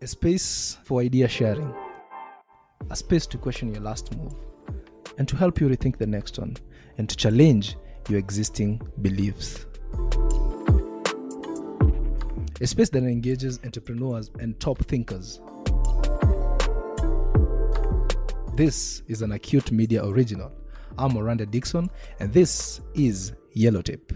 A space for idea sharing, a space to question your last move, and to help you rethink the next one, and to challenge your existing beliefs. A space that engages entrepreneurs and top thinkers. This is an Acute Media original. I'm Miranda Dixon, and this is YellowTape.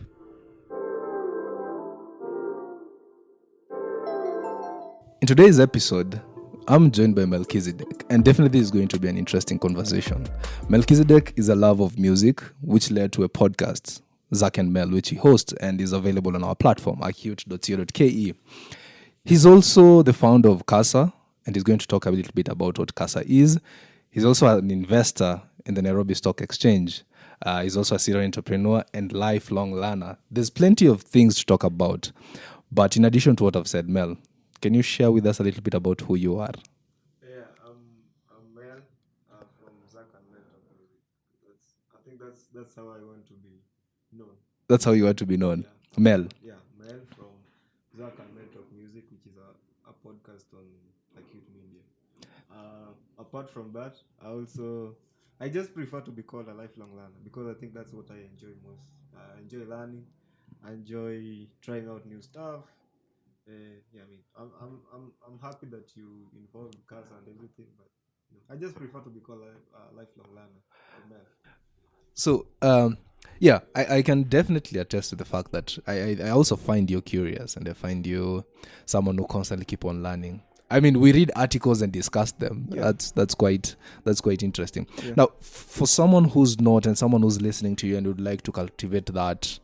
In today's episode, I'm joined by Melchizedek, and definitely is going to be an interesting conversation. Melchizedek is a love of music, which led to a podcast, Zack and Mel, which he hosts and is available on our platform, acute.co.ke. He's also the founder of CASA, and he's going to talk a little bit about what CASA is. He's also an investor in the Nairobi Security Exchange. He's also a serial entrepreneur and lifelong learner. There's plenty of things to talk about. But in addition to what I've said, Mel, can you share with us a little bit about who you are? Yeah, I'm Mel from Zack and Mel. I think that's how I want to be known. That's how you want to be known. Yeah. Mel. Yeah, Mel from Zack and Mel Talk Music, which is a podcast on Acute Media. Apart from that, I just prefer to be called a lifelong learner because I think that's what I enjoy most. I enjoy learning. I enjoy trying out new stuff. I'm happy that you involved cars and everything, but I just prefer to be called a lifelong learner. Mel. So, I can definitely attest to the fact that I also find you curious, and I find you someone who constantly keep on learning. I mean, we read articles and discuss them. Yeah. That's quite interesting. Yeah. Now, for someone who's not and someone who's listening to you and would like to cultivate that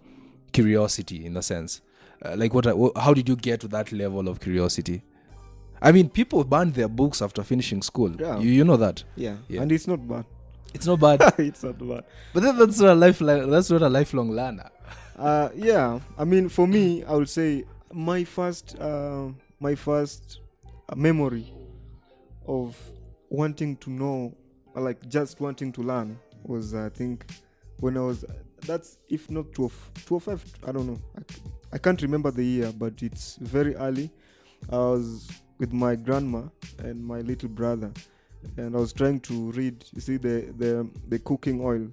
curiosity in a sense, how did you get to that level of curiosity? I mean, people burn their books after finishing school. Yeah. You know that. Yeah, and it's not bad. It's not bad. It's not bad. But that's not a lifelong learner. Yeah. I mean, for me, I would say my first memory of wanting to know, like just wanting to learn, was I think when I was, that's if not 12, I don't know. I can't remember the year, but it's very early. I was with my grandma and my little brother, and I was trying to read. You see the cooking oil,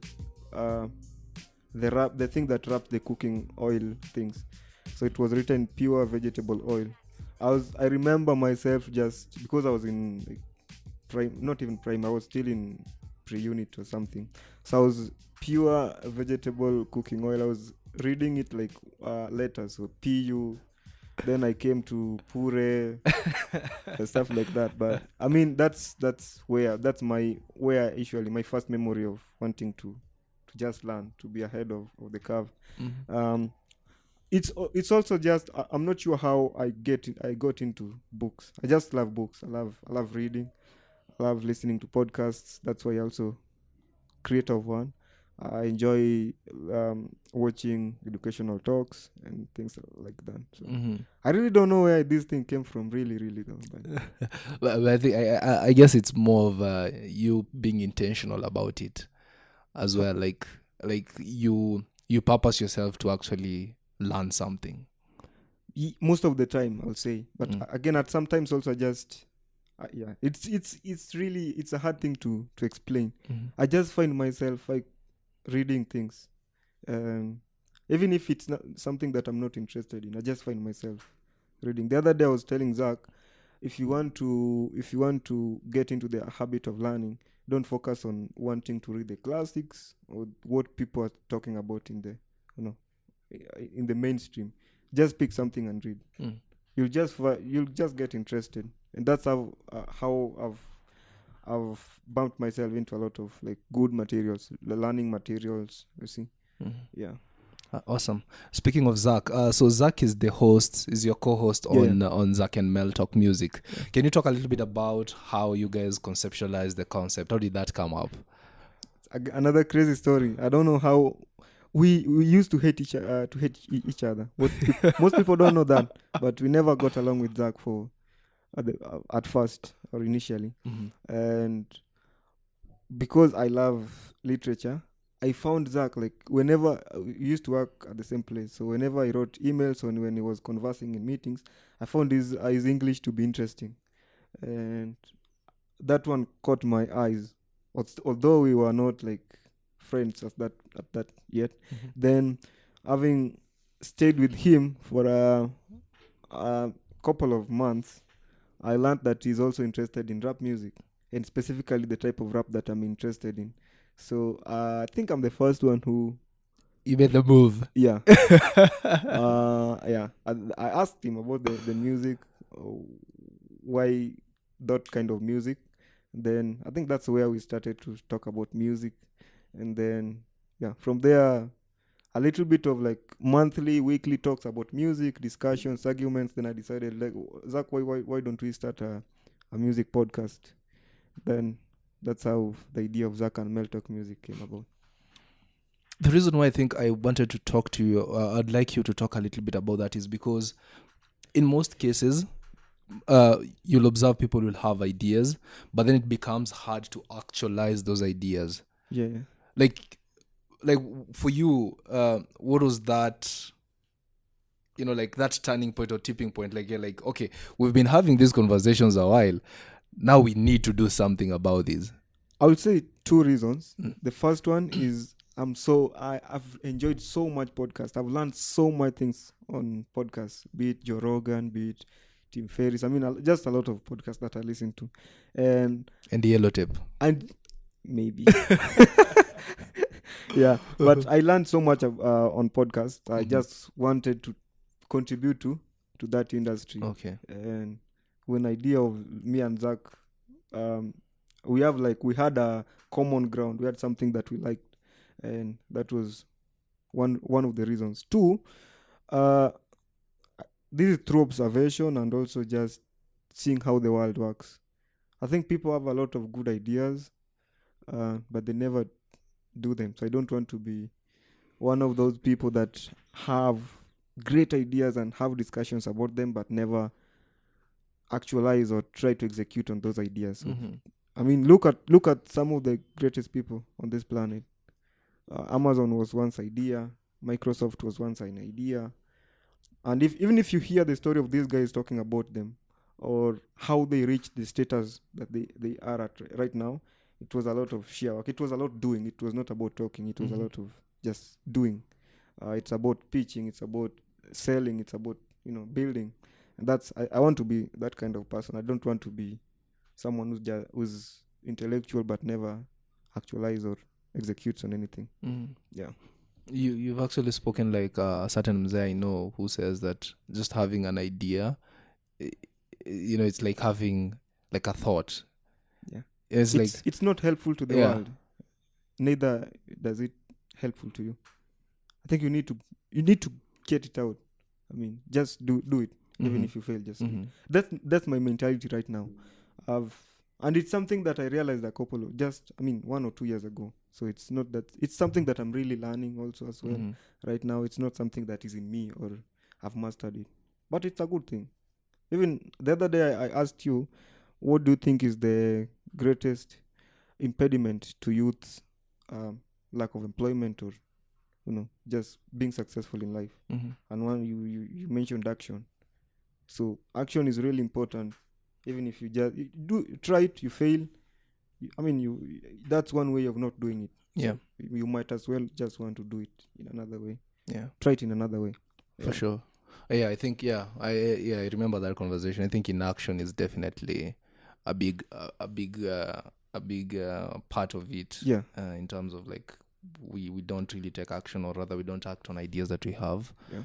the thing that wrapped the cooking oil things. So it was written pure vegetable oil. I remember myself just because I was in not even prime. I was still in pre-unit or something. So I was pure vegetable cooking oil. I was reading it like letters, so PU. Then I came to pure and stuff like that. But I mean, that's my first memory of wanting to just learn, to be ahead of the curve. Mm-hmm. It's also just I'm not sure how I got into books. I just love books. I love reading. I love listening to podcasts. That's why I also create of one. I enjoy watching educational talks and things like that. So mm-hmm. I really don't know where this thing came from. Really though. But I think I guess it's more of you being intentional about it as well. Like you purpose yourself to actually learn something. Most of the time, I'll say. But again, at sometimes also just it's really a hard thing to explain. Mm-hmm. I just find myself like reading things, even if it's not something that I'm not interested in. I just find myself reading. The other day I was telling Zach, if you want to get into the habit of learning, don't focus on wanting to read the classics or what people are talking about in the mainstream. Just pick something and read. You'll just get interested, and that's how I've bumped myself into a lot of like good materials, learning materials. You see, yeah. Awesome. Speaking of Zach, so Zach is your co-host on Zack and Mel Talk Music. Yeah. Can you talk a little bit about how you guys conceptualized the concept? How did that come up? Another crazy story. I don't know how we used to hate each other. Most people don't know that, but we never got along with Zach at first or initially. Mm-hmm. And because I love literature, I found Zach, like, whenever we used to work at the same place, so whenever I wrote emails or when he was conversing in meetings, I found his English to be interesting. and that one caught my eyes. Although we were not like friends at that yet. Then, having stayed with him for a couple of months, I learned that he's also interested in rap music, and specifically the type of rap that I'm interested in. So I think I'm the first one who, You made the move. yeah, yeah. I asked him about the music, why that kind of music. Then I think that's where we started to talk about music, and then yeah, from there a little bit of like monthly, weekly talks about music, discussions, arguments. Then I decided, like, Zach, why don't we start a music podcast? Then that's how the idea of Zach and Mel Talk Music came about. The reason why I think I wanted to talk to you, I'd like you to talk a little bit about that, is because in most cases, you'll observe people will have ideas, but then it becomes hard to actualize those ideas. Yeah. Like for you, what was that? Like that turning point or tipping point. Like you're like, okay, we've been having these conversations a while. Now we need to do something about this. I would say two reasons. The first one is I've enjoyed so much podcast. I've learned so much things on podcasts, be it Joe Rogan, be it Tim Ferriss. I mean, just a lot of podcasts that I listen to, and the YellowTape. And maybe, yeah. But I learned so much on podcasts. I just wanted to contribute to that industry. Okay. And when idea of me and Zach, we had a common ground. We had something that we liked, and that was one of the reasons. Two, this is through observation and also just seeing how the world works. I think people have a lot of good ideas, but they never do them. So I don't want to be one of those people that have great ideas and have discussions about them, but never actualize or try to execute on those ideas. So, I mean, look at some of the greatest people on this planet. Amazon was once idea. Microsoft was once an idea. And even if you hear the story of these guys talking about them or how they reached the status that they are at right now, it was a lot of sheer work. It was a lot doing. It was not about talking. It was a lot of just doing. It's about pitching. It's about selling. It's about building. And that's I want to be that kind of person. I don't want to be someone who's intellectual but never actualize or executes on anything. Yeah. You've actually spoken like a certain mzee I know who says that just having an idea, it's like having like a thought. Yeah. It's not helpful to the world. Neither does it helpful to you. I think you need to get it out. I mean, just do it. Even if you fail, just do it. That's my mentality right now. And it's something that I realized 1 or 2 years ago. So it's not that it's something that I'm really learning also as well. Right now, it's not something that is in me or I've mastered it, but it's a good thing. Even the other day, I asked you, what do you think is the greatest impediment to youth's lack of employment or just being successful in life? And one you mentioned action. So action is really important. Even if you try it, you fail. That's one way of not doing it. Yeah. So you might as well just want to do it in another way. Yeah. Try it in another way. For sure. Yeah, I think I remember that conversation. I think inaction is definitely a big part of it. Yeah. In terms of like we don't really take action, or rather we don't act on ideas that we have. Yeah.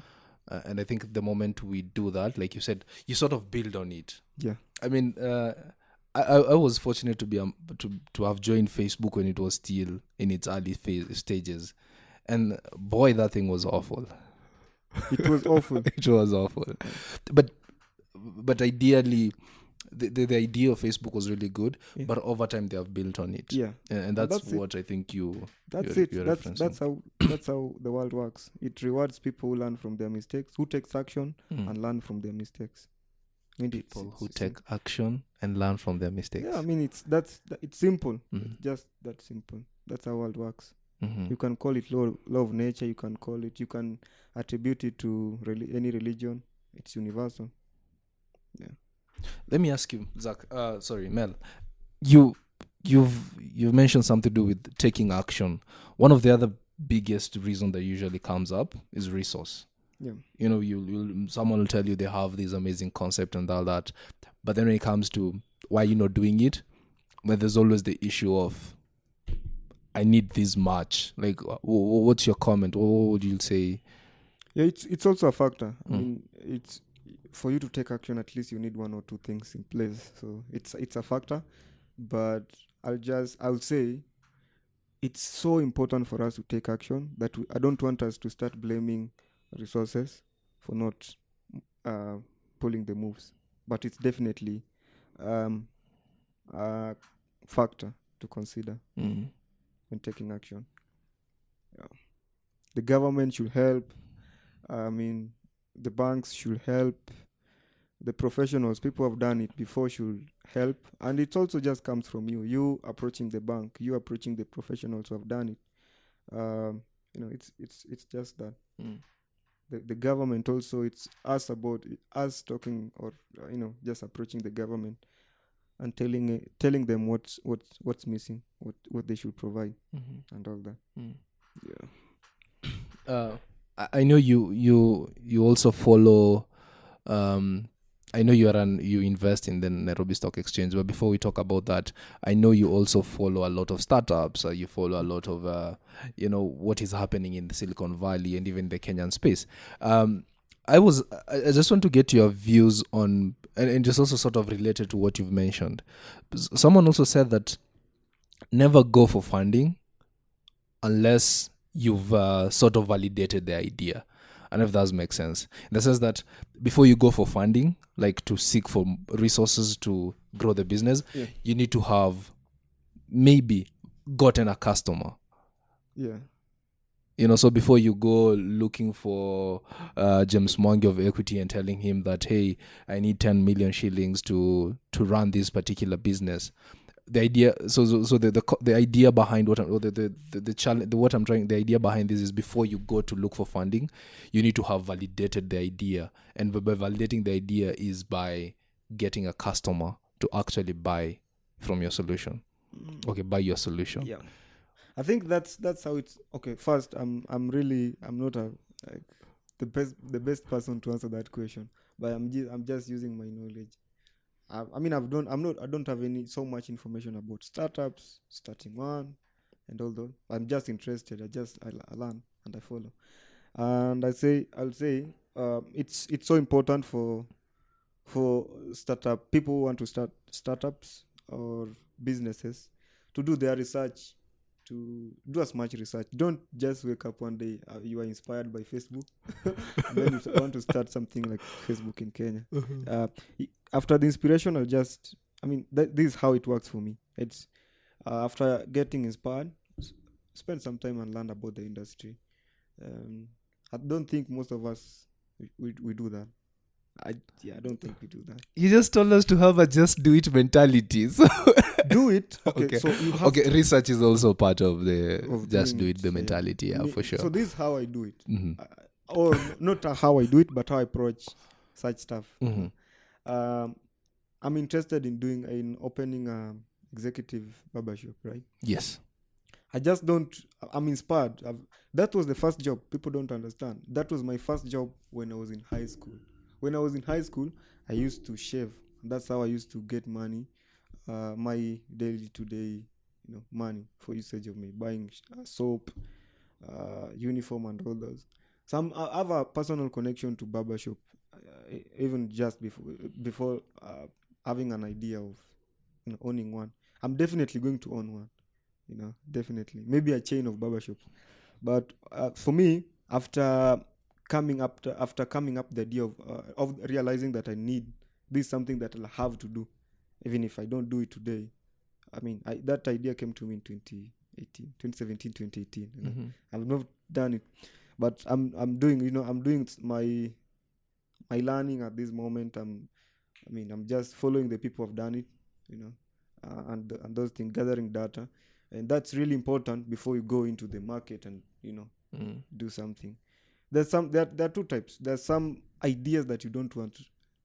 And I think the moment we do that, like you said, you sort of build on it. Yeah. I mean, I was fortunate to be to have joined Facebook when it was still in its early stages, and boy, that thing was awful. It was awful. It was awful. But ideally, the idea of Facebook was really good. Yeah. But over time, they have built on it. Yeah, and that's what I think That's you're it. That's how the world works. It rewards people who learn from their mistakes, who takes action and learn from their mistakes. People who take action and learn from their mistakes. Yeah, I mean it's simple. It's just that simple. That's how world works. You can call it law of nature. You can attribute it to any religion. It's universal. Yeah. Let me ask you, Zach. Sorry, Mel. You you've mentioned something to do with taking action. One of the other biggest reason that usually comes up is resource. Yeah. You know, you someone will tell you they have this amazing concept and all that, but then when it comes to why you're not doing it, well, there's always the issue of I need this much. Like, what's your comment? What would you say? Yeah, it's also a factor. I Mm. mean, it's for you to take action. At least you need one or two things in place. So it's a factor. But I'll say it's so important for us to take action that I don't want us to start blaming resources for not uh, pulling the moves. But it's definitely um, a factor to consider Mm. when taking action. Yeah. The government should help. I mean, the banks should help. The professionals, people who have done it before, should help. And it also just comes from you approaching the bank, you approaching the professionals who have done it. It's just that. Mm. The government also, it's us about us talking, or just approaching the government and telling them what's missing, what they should provide, Mm-hmm. and all that. Mm. Yeah. I know you also follow. I know you invest in the Nairobi Stock Exchange, but before we talk about that, I know you also follow a lot of startups. You follow a lot of what is happening in the Silicon Valley and even the Kenyan space. I just want to get your views on, and just also sort of related to what you've mentioned. Someone also said that never go for funding unless you've sort of validated the idea. I don't know if that makes sense. In the sense that before you go for funding, like to seek for resources to grow the business, Yeah. you need to have maybe gotten a customer. Yeah. So before you go looking for James Mwangi of Equity and telling him that, hey, I need 10 million shillings to run this particular business, the idea, so the idea behind what the challenge, what I'm trying, the idea behind this is before you go to look for funding, you need to have validated the idea, and by validating the idea is by getting a customer to actually buy from your solution. Okay, buy your solution. Yeah. I think that's how it's okay. First, I'm not like the best person to answer that question, but I'm just using my knowledge. I mean, I don't have any so much information about startups, starting one, and all those. I'm just interested. I learn and I follow, and I'll say it's so important for startup people who want to start startups or businesses to do their research, to do as much research. Don't just wake up one day, you are inspired by Facebook and then you want to start something like Facebook in Kenya. After the inspiration, this is how it works for me. It's after getting inspired, spend some time and learn about the industry. I don't think most of us we do that. I don't think we do that. You just told us to have a just do it mentality. So Do it. Okay, okay. so you have Research is also part of the of just do doing it the so, mentality. Yeah, for sure. So this is how I do it. Mhm. Or not how I do it, but how I approach such stuff. Mhm. I'm interested in opening a executive barbershop, right? Yes. I'm inspired. That was the first job. People don't understand. That was my first job when I was in high school. When I was in high school, I used to shave. That's how I used to get money, my daily to day, money for usage of me, buying soap, uniform, and all those. So I have a personal connection to barbershop, even just before having an idea of owning one. I'm definitely going to own one. Definitely. Maybe a chain of barbershops. But for me, after coming up the idea of realizing that I need this is something that I'll have to do, even if I don't do it today. I mean, that idea came to me in 2017, 2018. Mm-hmm. I've not done it, but I'm doing my learning at this moment. I'm just following the people who've done it, and those things, gathering data, and that's really important before you go into the market and do something. There are two types. There's some ideas that you don't want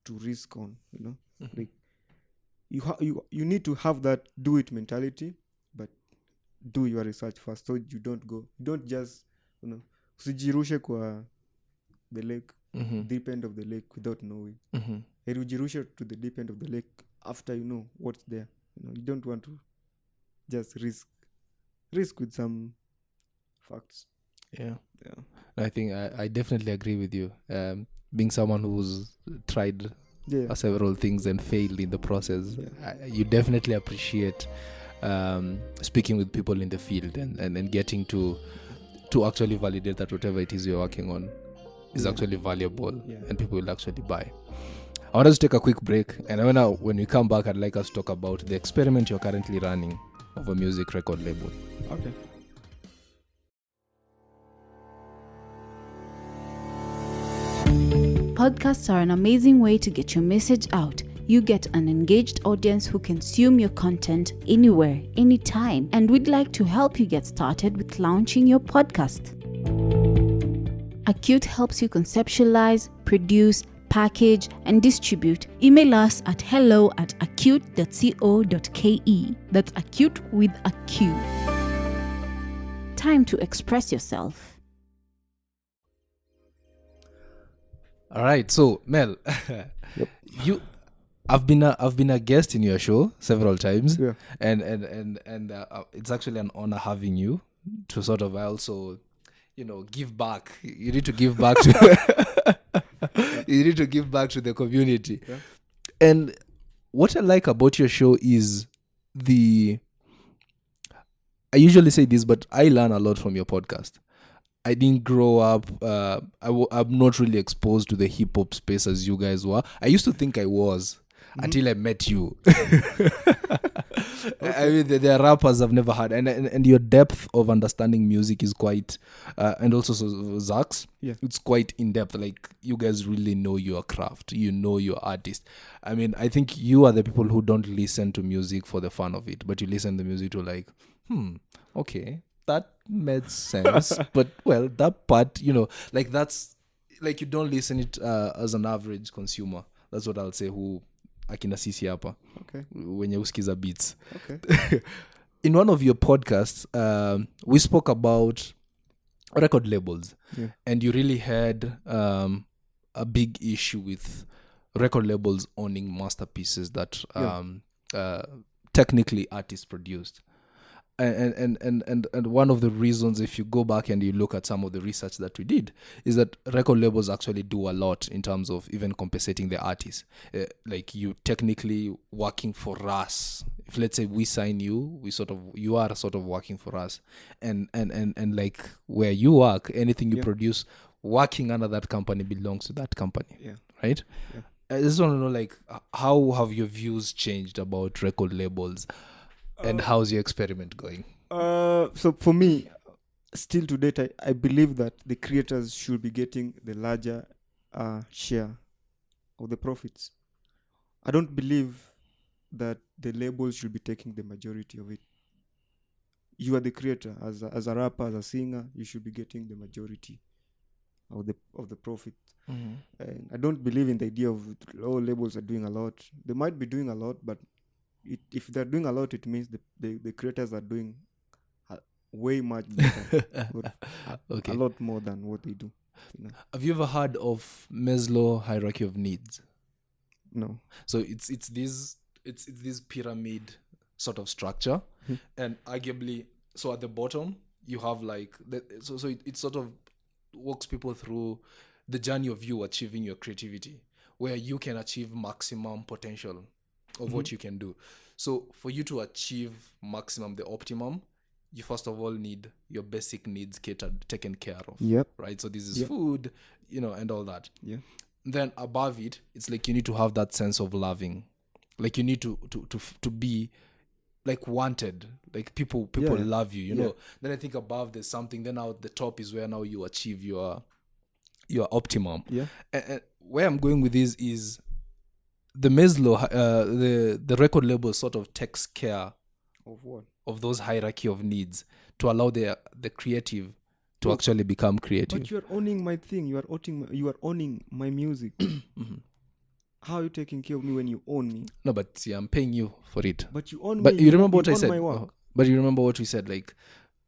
to risk on, Like you need to have that do it mentality, but do your research first, so you don't just usijirushe kwa the lake, deep end of the lake without knowing. Heri ujirushe to the deep end of the lake after you know what's there. You don't want to just risk with some facts. Yeah. I think I definitely agree with you. Being someone who's tried several things and failed in the process, you definitely appreciate speaking with people in the field and getting to actually validate that whatever it is you're working on is actually valuable and people will actually buy. I want us to take a quick break, and when we come back, I'd like us to talk about the experiment you're currently running of a music record label. Okay. Podcasts are an amazing way to get your message out. You get an engaged audience who consume your content anywhere, anytime, and we'd like to help you get started with launching your podcast. Acute helps you conceptualize, produce, package, and distribute. Email us at hello@acute.co.ke. That's acute with a Q. Time to express yourself. All right, so Mel, I've been a guest in your show several times, and it's actually an honor having you to sort of also, give back. You need to give back to you need to give back to the community. And what I like about your show is I usually say this, but I learn a lot from your podcast. I didn't grow up, I'm not really exposed to the hip hop space as you guys were. I used to think I was until I met you. I mean, there are rappers I've never had, and your depth of understanding music is quite, and also Zach's, it's quite in depth. Like, you guys really know your craft, your artist. I mean, I think you are the people who don't listen to music for the fun of it, but you listen to music to like, okay, that made sense. But well, that part, like that's like, you don't listen it as an average consumer. That's what I'll say. Who akina sisi hapa, wenye usikiza beats. In one of your podcasts, we spoke about record labels, and you really had a big issue with record labels owning masterpieces that technically artists produced. And one of the reasons, if you go back and you look at some of the research that we did, is that record labels actually do a lot in terms of even compensating the artists. Like, you technically working for us. If let's say we sign you, you are sort of working for us, and like where you work, anything you produce working under that company belongs to that company. Right? I just want to know, like, how have your views changed about record labels? And how's your experiment going? So for me, still to date, I believe that the creators should be getting the larger share of the profits. I don't believe that the labels should be taking the majority of it. You are the creator. As a rapper, as a singer, you should be getting the majority of the profit. And I don't believe in the idea of labels are doing a lot. They might be doing a lot, but if they're doing a lot, it means the creators are doing way much better, a lot more than what they do. Have you ever heard of Maslow hierarchy of needs? No. So it's this pyramid sort of structure, and arguably, so at the bottom you have like it sort of walks people through the journey of you achieving your creativity, where you can achieve maximum potential of what you can do. So for you to achieve maximum, the optimum, you first of all need your basic needs taken care of. Right? So this is food, and all that. Then above it, it's like you need to have that sense of loving. Like, you need to be like wanted. Like, people love you, know. Then I think above there's something. Then out the top is where now you achieve your optimum. And where I'm going with this is, the Maslow, the record label sort of takes care of what? Of those hierarchy of needs to allow the creative to actually become creative. But you are owning my thing. You are owning my music. How are you taking care of me when you own me? No, but see, I'm paying you for it. But you own But me. you remember what I own said? my work. But you remember what we said? Like,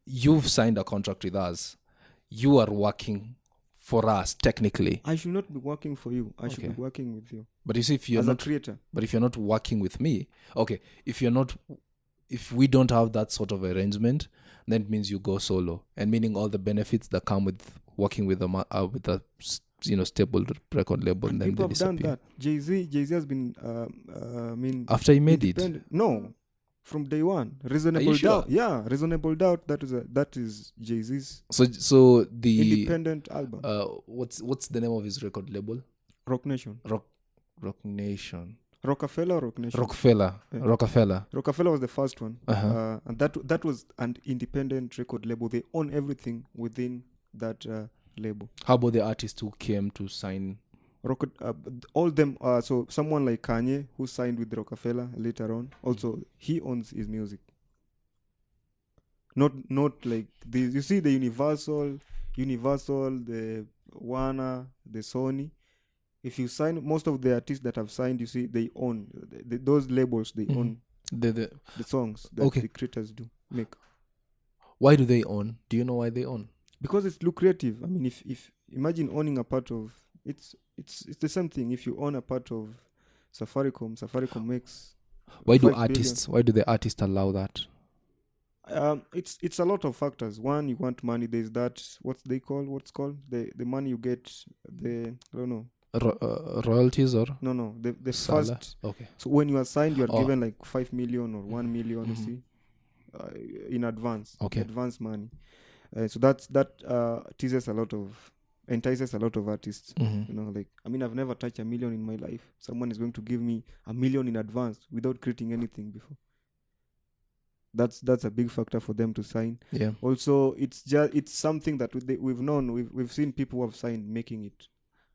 you've signed a contract with us. You are working for us, technically. I should not be working for you. I should Okay. be working with you. But you see, if you're As not a creator. But if you're not working with me, okay, if we don't have that sort of arrangement, then it means you go solo, and meaning all the benefits that come with working with a stable record label, and then People they have done disappear. that. Jay-Z has been, After he made it. No, from day one. Reasonable sure? Doubt. Yeah, Reasonable Doubt. That is Jay-Z's So the independent album. what's the name of his record label? Rock Nation. Rock Nation. Rockefeller or Rock Nation? Rockefeller. Yeah. Rockefeller was the first one. Uh-huh. And that was an independent record label. They own everything within that label. How about the artists who came to sign? All them. So someone like Kanye, who signed with Rockefeller later on, also he owns his music. Not like these. You see the Universal, the Warner, the Sony. If you sign, most of the artists that have signed, you see, they own those labels. They own the songs that the creators do make. Why do they own? Do you know why they own? Because it's lucrative. I mean, if imagine owning a part of it's the same thing. If you own a part of Safaricom makes. Why do the artists allow that? It's a lot of factors. One, you want money. There's that. What's called the money you get. I don't know. Royalties or no the first. Okay. So when you are signed, you are given like 5 million or 1 million. You see, in advance. Okay. Advance money. So that entices a lot of artists. You know, like, I mean, I've never touched $1 million in my life. Someone is going to give me $1 million in advance without creating anything before. That's a big factor for them to sign. Yeah. Also, it's something that we've known. We've seen people who have signed making it,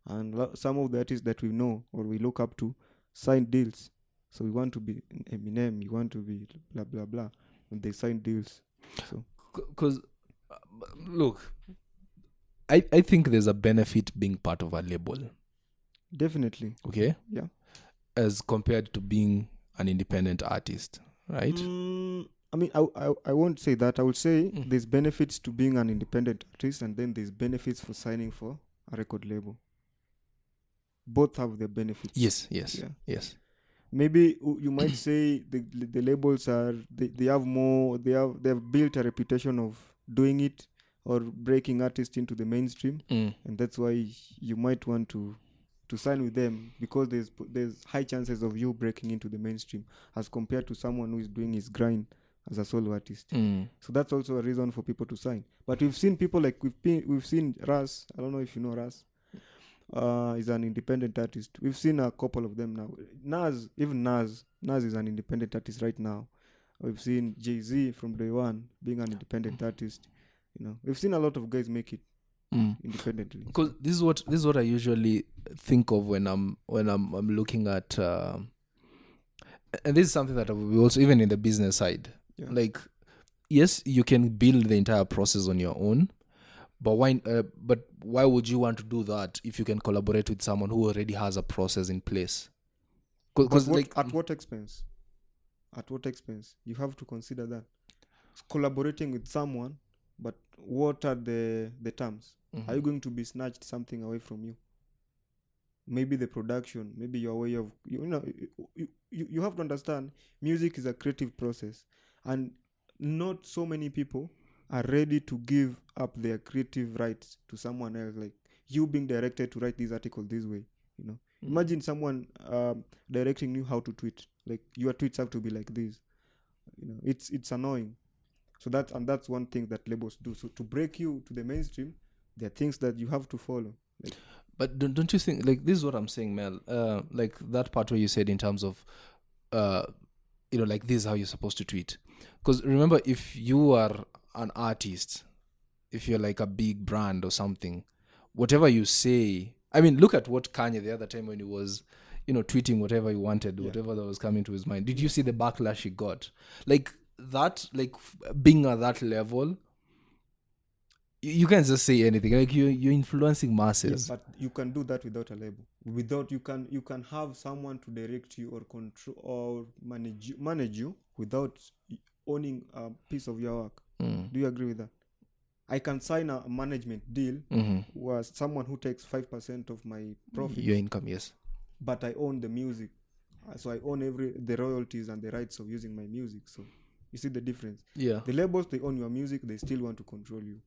and some of the artists that we know or we look up to sign deals. So we want to be Eminem. You want to be blah blah blah, and they sign deals. So because look, I think there's a benefit being part of a label. Definitely. Okay. Yeah. As compared to being an independent artist, right? I mean, I won't say that. I would say there's benefits to being an independent artist, and then there's benefits for signing for a record label. Both have their benefits. Yes. Maybe you might say the labels they have built a reputation of doing it or breaking artists into the mainstream, and that's why you might want to sign with them, because there's high chances of you breaking into the mainstream as compared to someone who is doing his grind as a solo artist. So that's also a reason for people to sign. But we've seen people like we've seen Ras. I don't know if you know Ras. Is an independent artist. We've seen a couple of them now. Nas is an independent artist right now. We've seen Jay-Z from day one being an independent artist. You know, we've seen a lot of guys make it independently. Because this is what I usually think of when I'm looking at, and this is something that we also, even in the business side, like, yes, you can build the entire process on your own. But why would you want to do that if you can collaborate with someone who already has a process in place? Because at what expense? At what expense? You have to consider that. Collaborating with someone, but what are the terms? Are you going to be snatched something away from you? Maybe the production, maybe your way of you have to understand, music is a creative process, and not so many people are ready to give up their creative rights to someone else, like you being directed to write this article this way. You know, imagine someone directing you how to tweet. Like, your tweets have to be like this. You know, it's annoying. So that's one thing that labels do. So to break you to the mainstream, there are things that you have to follow. Like, but don't you think, like, this is what I'm saying, Mel? Like that part where you said in terms of, like, this is how you're supposed to tweet. Because remember, if you are an artist, if you're like a big brand or something, whatever you say, I mean, look at what Kanye the other time when he was, tweeting whatever he wanted, whatever that was coming to his mind. Did you see the backlash he got? Like that, like being at that level, you can't just say anything. Like you're influencing masses. but you can do that without a label. without you can have someone to direct you or control or manage you without owning a piece of your work. Do you agree with that? I can sign a management deal with someone who takes 5% of my profit, your income, yes, but I own the music, so I own the royalties and the rights of using my music. So you see the difference. Yeah. The labels, they own your music, they still want to control you.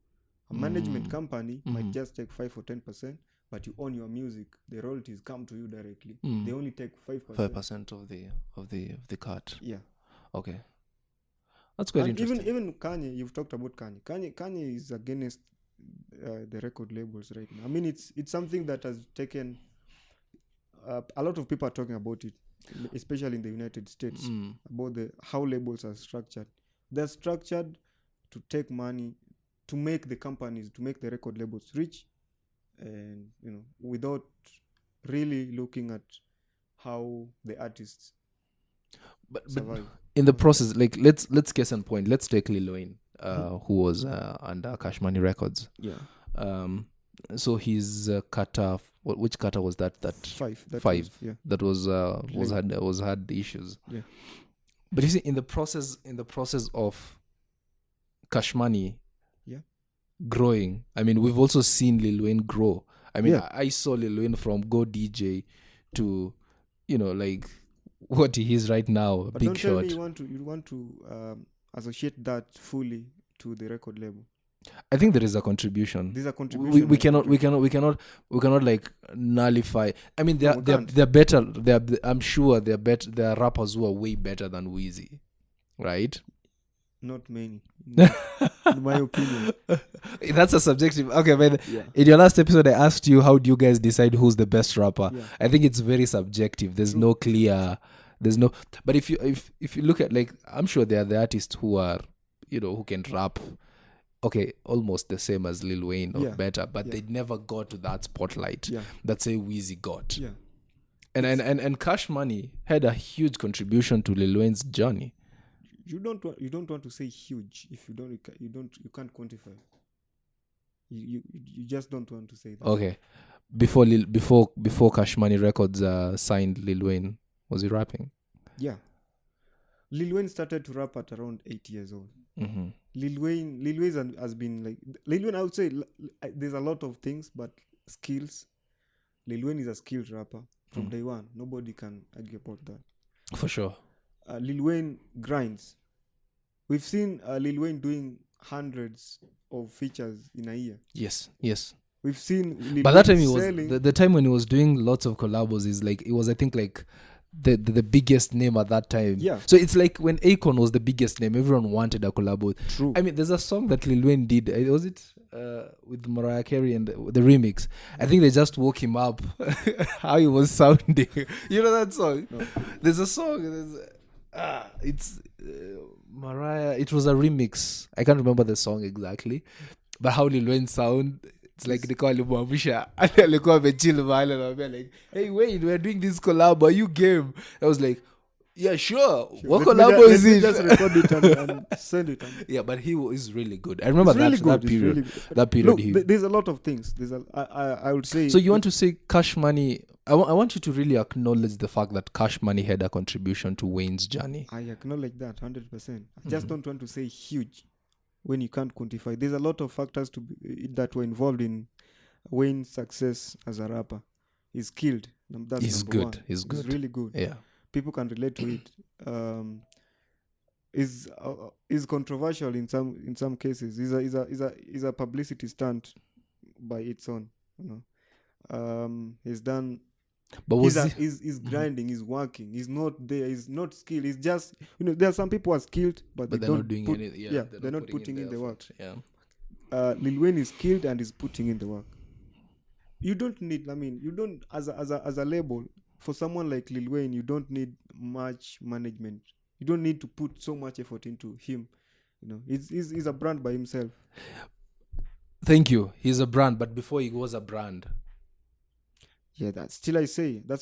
A management company might just take 5 or 10%, but you own your music. The royalties come to you directly. They only take 5%. 5% of the cut. Yeah. Okay. That's quite and interesting. Even Kanye, you've talked about Kanye. Kanye is against the record labels right now. I mean, it's something that has taken a lot of people are talking about it, especially in the United States, about how labels are structured. They're structured to take money, to make the companies, to make the record labels rich, and without really looking at how the artists survive. In the process, like let's case in point. Let's take Lil Wayne, who was under Cash Money Records. Yeah. So his cutter, which cutter was that? That 5. That was had issues. Yeah. But you see, in the process of Cash Money, growing. I mean, we've also seen Lil Wayne grow. I mean, I saw Lil Wayne from Go DJ to, like what he is right now. But Big don't Shot. tell me you want to associate that fully to the record label. I think there is a contribution. There's a contribution. We cannot like nullify. I mean, they're better. I'm sure they're better. There are rappers who are way better than Weezy, right? Not many, in my opinion. That's a subjective. Okay, but in your last episode, I asked you how do you guys decide who's the best rapper. I think it's very subjective. There's no clear. There's no. But if you look at, like, I'm sure there are the artists who are, who can rap. Okay, almost the same as Lil Wayne or better, but they never got to that spotlight that say Weezy got. Yeah. And Cash Money had a huge contribution to Lil Wayne's journey. You don't want to say huge if you can't quantify. You just don't want to say that. Okay, before Cash Money Records signed Lil Wayne, was he rapping? Yeah, Lil Wayne started to rap at around 8 years old. Mm-hmm. Lil Wayne has been like Lil Wayne. I would say there's a lot of things, but skills. Lil Wayne is a skilled rapper from day one. Nobody can argue about that. For sure. Lil Wayne grinds. We've seen Lil Wayne doing hundreds of features in a year. Yes. We've seen Lil But that Wayne time he was selling. the time when he was doing lots of collabos is like it was, I think, like the biggest name at that time. Yeah. So it's like when Akon was the biggest name, everyone wanted a collabo. True. I mean, there's a song that Lil Wayne did. Was it with Mariah Carey and the remix? I think they just woke him up how he was sounding. You know that song? No. There's a song. It's Mariah. It was a remix. I can't remember the song exactly, but how Lil Wayne sound. It's like they call him Mamisha. And they call me chill man, and I'm like, "Hey, Wayne, we're doing this collab. Are you game?" I was like, "Yeah, sure. What collab is it?" Just record it and send it. Yeah, but he is really good. I remember It's that period. That period. Look, there's a lot of things. I would say. So you want to say Cash Money? I want you to really acknowledge the fact that Cash Money had a contribution to Wayne's journey. I acknowledge that 100%. I just don't want to say huge when you can't quantify. There's a lot of factors that were involved in Wayne's success as a rapper. He's skilled. That's He's number good. one. He's good. He's really good. Yeah. People can relate to it. Is controversial in some cases. Is a publicity stunt by its own. He's done. But he's grinding. He's working. He's not there. He's not skilled. He's just there are some people who are skilled, but they're not doing anything. They're not putting in the work. Yeah. Lil Wayne is skilled and is putting in the work. You don't need. I mean, you don't as a label for someone like Lil Wayne. You don't need much management. You don't need to put so much effort into him. He's a brand by himself. Thank you. He's a brand, but before he was a brand. Yeah, that's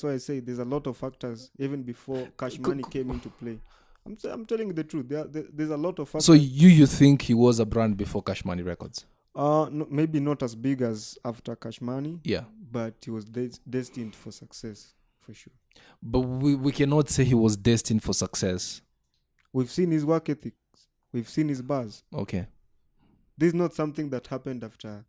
why I say there's a lot of factors even before Cash Money came into play. I'm telling you the truth. There's a lot of factors. So you think he was a brand before Cash Money Records? No, maybe not as big as after Cash Money. Yeah. But he was destined for success, for sure. But we cannot say he was destined for success. We've seen his work ethics. We've seen his bars. Okay. This is not something that happened after,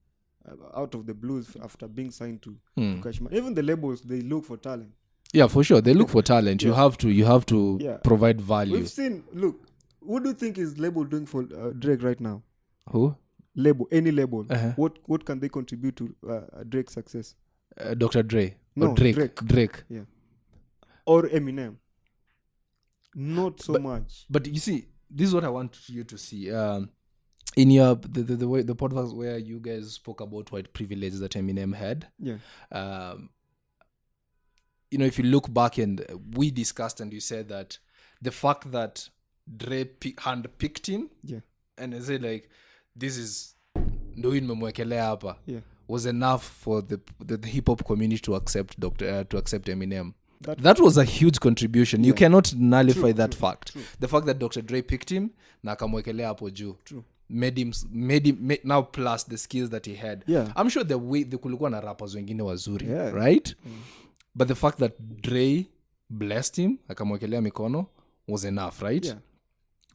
out of the blues, after being signed to Cash Money. Even the labels, they look for talent. Yeah, for sure. They look for talent. You have to provide value. We've seen, look, what do you think is label doing for Drake right now? Who? Label, any label. What can they contribute to Drake's success? Dr. Dre. No, or Drake. Yeah. Or Eminem. Not so much. But you see, this is what I want you to see. In your the way the podcast where you guys spoke about white privilege that Eminem had. Yeah. If you look back and we discussed and you said that the fact that Dre handpicked him, and I said like, this is was enough for the hip hop community to accept Eminem. That was a huge contribution. You cannot nullify that fact. True. The fact that Dr. Dre picked him na akamwekelea hapo juu made him now, plus the skills that he had. I'm sure the kulikuwa na rappers wengine wazuri, right? But the fact that Dre blessed him akamwekelea mikono was enough, right?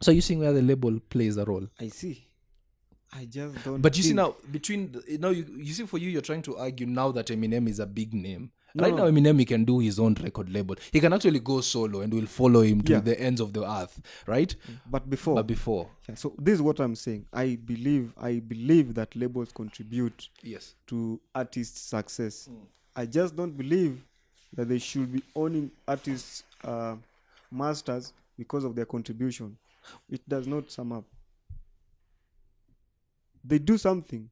So you see where the label plays a role. I see. I just don't. But you see now, you see, for you're trying to argue now that Eminem is a big name. Now Eminem, he can do his own record label. He can actually go solo and we'll follow him to the ends of the earth, right? But before. Yeah, so this is what I'm saying. I believe that labels contribute to artists' success. I just don't believe that they should be owning artists' masters because of their contribution. It does not sum up. They do something.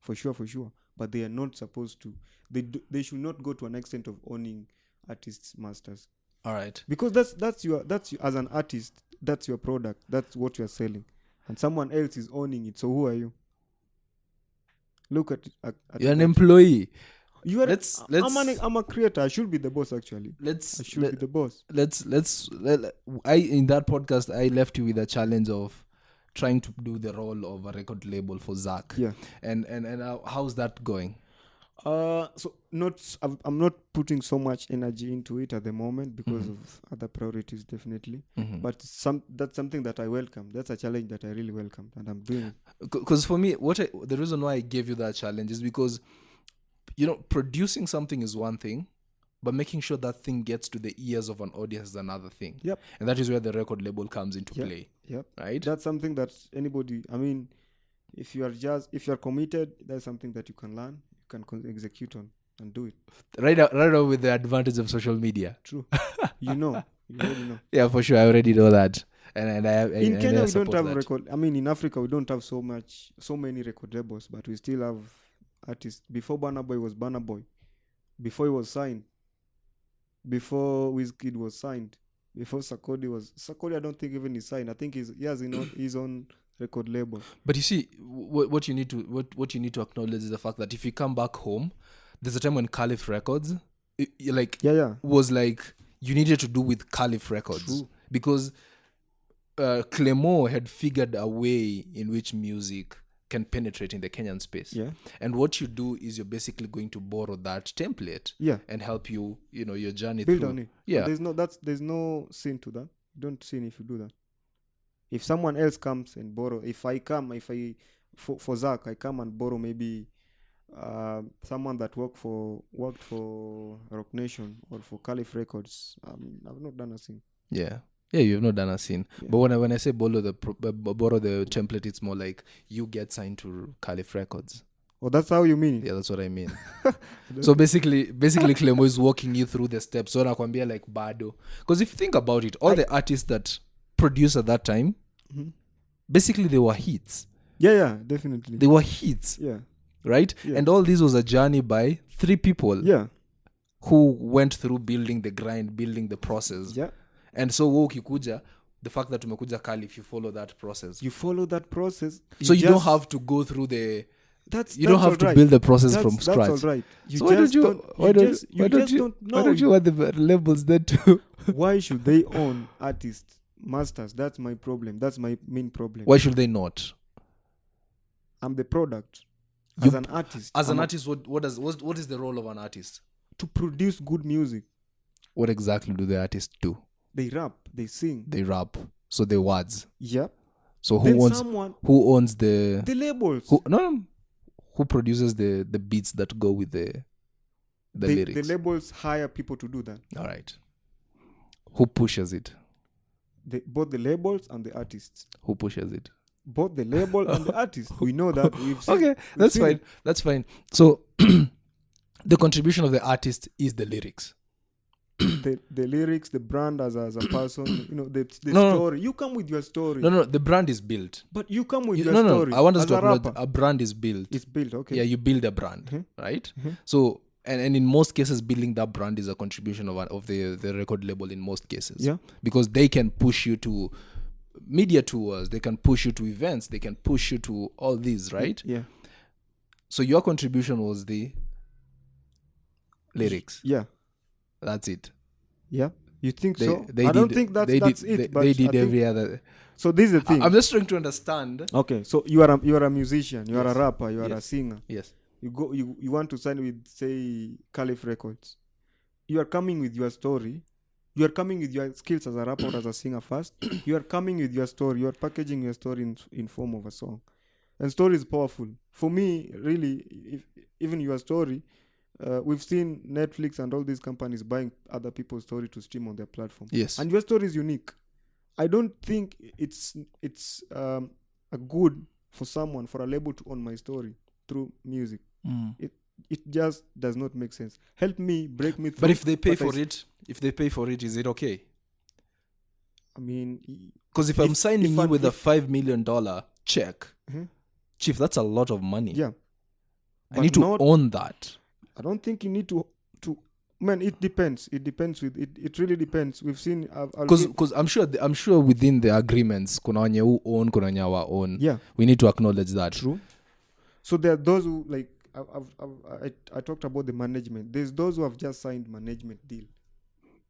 For sure. But they are not supposed to. They should not go to an extent of owning artists' masters. All right. Because that's your as an artist, that's your product. That's what you are selling. And someone else is owning it. So who are you? Look at you're an employee. You are. I'm a creator. I should be the boss. Actually, I should be the boss. In that podcast, I left you with a challenge of trying to do the role of a record label for Zack. Yeah. And how's that going? I'm not putting so much energy into it at the moment because of other priorities, definitely. But that's something that I welcome. That's a challenge that I really welcome, and I'm doing. Because for me, the reason why I gave you that challenge is because, producing something is one thing, but making sure that thing gets to the ears of an audience is another thing. Yep. And that is where the record label comes into play. Yep. Right? That's something that anybody, if you are committed, that's something that you can learn, you can execute on and do it. Right now with the advantage of social media. True. You already know. Yeah, for sure. I already know that. And in Kenya, we don't have record. In Africa, we don't have so many record labels, but we still have artists. Before Burna Boy was Burna Boy. Before he was signed. Before Wizkid was signed. Before Sarkodie, I don't think even he's signed. I think he has his own record label. But you see, what you need to acknowledge is the fact that if you come back home, there's a time when Caliph Records, was like, you needed to do with Caliph Records. True. Because Clemo had figured a way in which music can penetrate in the Kenyan space. Yeah. And what you do is you're basically going to borrow that template and help you, your journey build through. on it. Yeah. There's no sin to that. You don't sin if you do that. If someone else comes and borrow, for Zack, I come and borrow maybe someone that worked for Rock Nation or for Caliph Records, I've not done a sin. Yeah. Yeah, you've not done a scene. Yeah. But when I say borrow the template, it's more like you get signed to Caliph Records. Oh, that's how you mean it? Yeah, that's what I mean. So basically Clemo is walking you through the steps. So nakwambia like bado. Because if you think about it, all the artists that produced at that time, basically they were hits. Yeah, definitely. They were hits. Yeah. Right? Yeah. And all this was a journey by 3 people. Yeah. Who went through building the grind, building the process. Yeah. And so ukikuja, the fact that umekuja Caliph, you follow that process. So you don't have to go through the... You don't have to right. build the process from scratch. That's all right. Why don't you want the labels then too? Why should they own artists, masters? That's my problem. That's my main problem. Why should they not? I'm the product. As an artist. As an artist, what is the role of an artist? To produce good music. What exactly do the artists do? They rap, they sing. They rap. So the words. Yeah. So who owns the labels? Who produces the beats that go with the lyrics? The labels hire people to do that. All right. Who pushes it? Both the labels and the artists. Who pushes it? Both the label and the artist. We know that. That's fine. That's fine. So the contribution of the artist is the lyrics. The lyrics, the brand as a person, the story. You come with your story. No, the brand is built. But you come with your story. No, I want us as to a acknowledge rapper. a brand is built. It's built, okay. Yeah, you build a brand, right? So, and in most cases, building that brand is a contribution of the record label in most cases. Yeah. Because they can push you to media tours, they can push you to events, they can push you to all these, right? Yeah. So your contribution was the lyrics. Yeah. That's it. Yeah. You think so? I don't think that's it. They did every other. So this is the thing. I'm just trying to understand. Okay, so you are a musician, you are a rapper, you are a singer. Yes. You want to sign with, say, Caliph Records. You are coming with your story. You are coming with your skills as a rapper or as a singer first. You are coming with your story. You are packaging your story in form of a song. And story is powerful. For me, really, even your story, we've seen Netflix and all these companies buying other people's story to stream on their platform. Yes. And your story is unique. I don't think it's a good for a label to own my story through music. It just does not make sense. Help me, break me through. But if they pay for it, is it okay? I mean, because if I'm signing you with a $5 million check, Chief, that's a lot of money. Yeah, I need to own that. I don't think you need to. Man, it depends. It depends with it. It really depends. We've seen because I'm sure within the agreements, kuna wenye who own, kuna wenye hawa own. Yeah, we need to acknowledge that. True. So there are those who like. I talked about the management. There's those who have just signed management deal.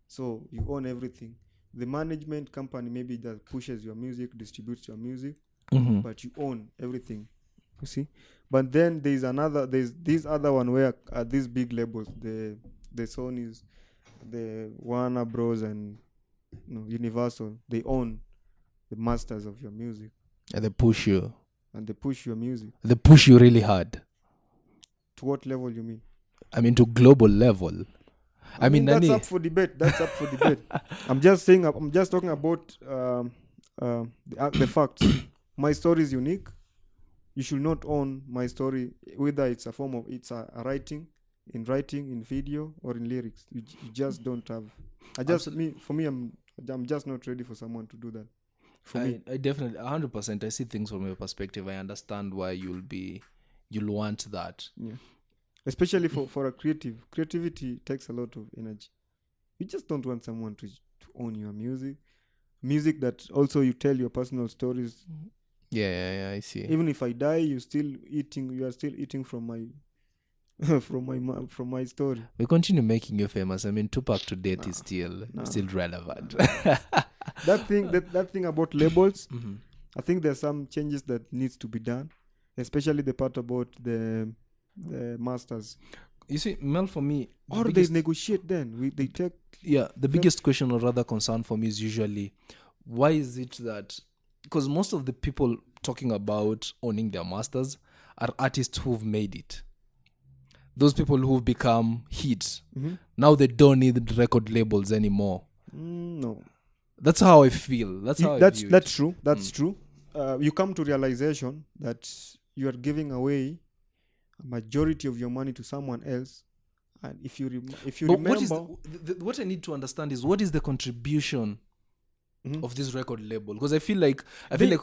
So you own everything. The management company maybe that pushes your music, distributes your music, but you own everything. You see? But then there's this other one where these big labels, the Sonys, the Warner Bros. And Universal, they own the masters of your music. And they push you. And they push your music. They push you really hard. To what level you mean? I mean to global level. I mean that's up for debate. I'm just talking about the facts. My story is unique. You should not own my story, whether it's a form of a writing, in video, or in lyrics. You just don't have. I'm just not ready for someone to do that. I definitely 100%. I see things from your perspective. I understand why you'll want that. Yeah. Especially for a creative. Creativity takes a lot of energy. You just don't want someone to own your music. Music that also you tell your personal stories. Yeah, I see. Even if I die, you are still eating from my from my story. We continue making you famous. I mean, Tupac to date is still relevant. that thing about labels, I think there's some changes that needs to be done, especially the part about the masters. You see, Mel, for me, or they negotiate then. They take. Yeah, the biggest question or rather concern for me is usually, why is it that, because most of the people talking about owning their masters are artists who've made it. Those people who've become hits. Now they don't need record labels anymore. No. That's how I feel. That's true. That's true. You come to realization that you are giving away a majority of your money to someone else, and if you remember, what I need to understand is what is the contribution of this record label, because I feel like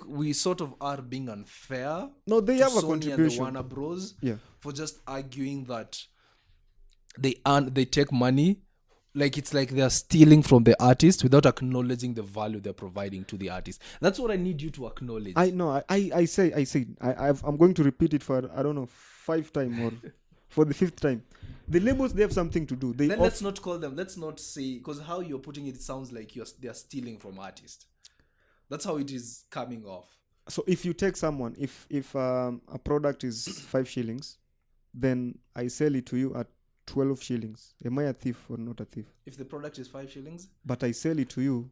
we sort of are being unfair. No, they have Sony a contribution. And the Warner Bros. Yeah. For just arguing that they take money, like it's like they're stealing from the artist without acknowledging the value they're providing to the artist. That's what I need you to acknowledge. I know. I'm going to repeat it for 5 times or for the 5th time. The labels, they have something to do. Let's not call them. Let's not say, because how you're putting it sounds like they're stealing from artists. That's how it is coming off. So if you take someone, if a product is 5 shillings, then I sell it to you at 12 shillings. Am I a thief or not a thief? If the product is 5 shillings, But I sell it to you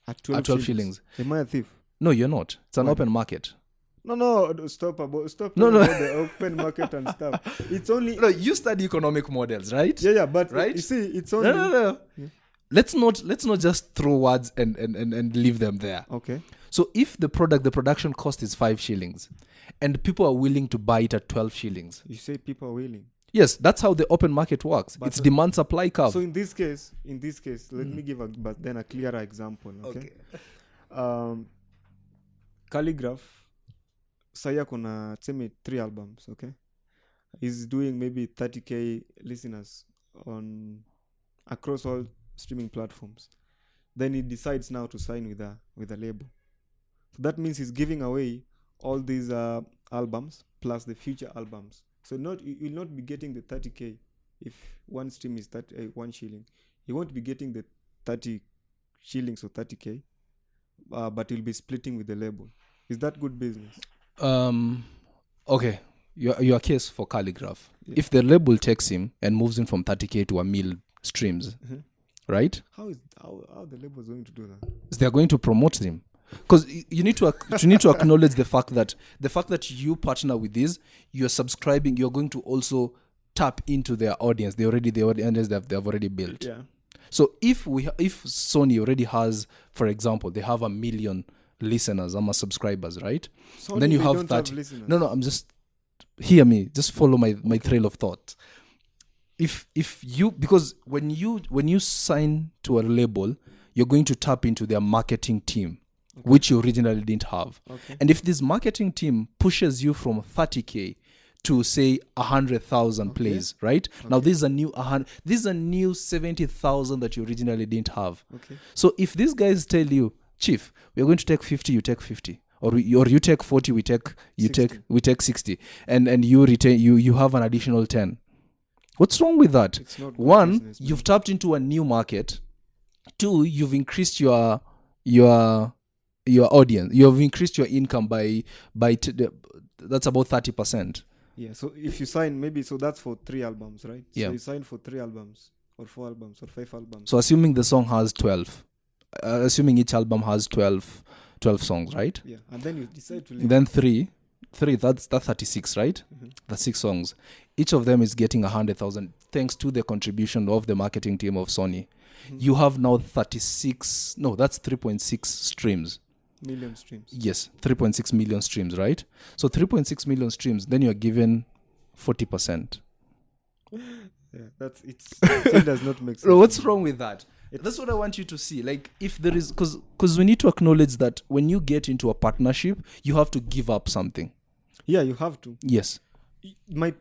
at 12, at 12 shillings. Am I a thief? No, you're not. It's an Why? open market. No, stop No, talking no. about the open market and stuff. It's only No, you study economic models, right? yeah, but Right? you see, it's only No. Yeah. Let's not just throw words and leave them there. Okay. So if the production cost is 5 shillings and people are willing to buy it at 12 shillings. You say people are willing. Yes, that's how the open market works. But it's demand supply curve. So in this case, let me give a clearer example. Okay. Calligraph, saya kuna tuseme 3 albums, okay? He's doing maybe 30k listeners on across all streaming platforms. Then he decides now to sign with a label. So that means he's giving away all these albums plus the future albums. So you'll not be getting the 30k if one stream is 1 shilling. You won't be getting the 30 shillings or 30k, but you'll be splitting with the label. Is that good business? Okay. Your case for Calligraph. Yeah. If the label takes him and moves him from 30k to a mil streams, right? How the label is going to do that? They're going to promote him. Because you need to acknowledge the fact that you partner with this, you're subscribing, you're going to also tap into their audience. The audience that they've already built. Yeah. So if Sony already has, for example, they have 1 million listeners, subscribers, right? Sony, then you they have don't 30. have listeners. No, I'm just hear me. Just follow my trail of thought. If you, because when you sign to a label, you're going to tap into their marketing team, which you originally didn't have. Okay. And if this marketing team pushes you from 30k to say 100,000 plays, right? Now this is a new 70,000 that you originally didn't have. Okay. So if these guys tell you, Chief, we're going to take 50, you take 50. Or you take 40, we take 60. And you retain you have an additional 10. What's wrong with that? It's not good One, business, you've tapped into a new market. Two, you've increased your audience. You have increased your income by that's about 30%. Yeah. So if you sign so that's for 3 albums, right? Yeah. So you sign for 3 albums or 4 albums or 5 albums. So assuming the song has 12, assuming each album has 12 songs, right? Yeah. And then you decide to leave. Then three, that's 36, right? That's 6 songs. Each of them is getting 100,000 thanks to the contribution of the marketing team of Sony. You have now 36. No, that's 3.6 streams. Million streams. Yes, 3.6 million streams, right? So 3.6 million streams. Then you're given 40%. Yeah, it does not make sense. Bro, what's wrong with that? That's what I want you to see. Like, if there is, because we need to acknowledge that when you get into a partnership, you have to give up something. Yeah, you have to. Yes. I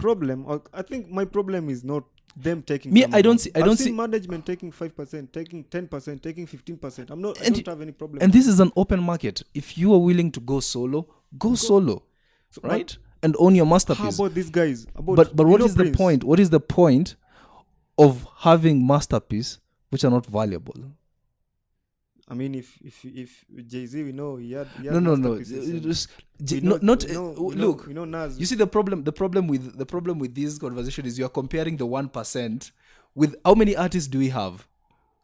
think my problem is not them taking. Me, some I don't amount. see. I've seen management taking 5%, taking 10%, taking 15%. I don't have any problem. And this is an open market. If you are willing to go solo, go solo, So, right? And own your masterpiece. How about these guys? But what is the point? What is the point of having masterpiece which are not valuable? I mean, if Jay-Z, we know he had No. masterpieces and Look. you know Nas. You see the problem with this conversation is you are comparing the 1% with how many artists do we have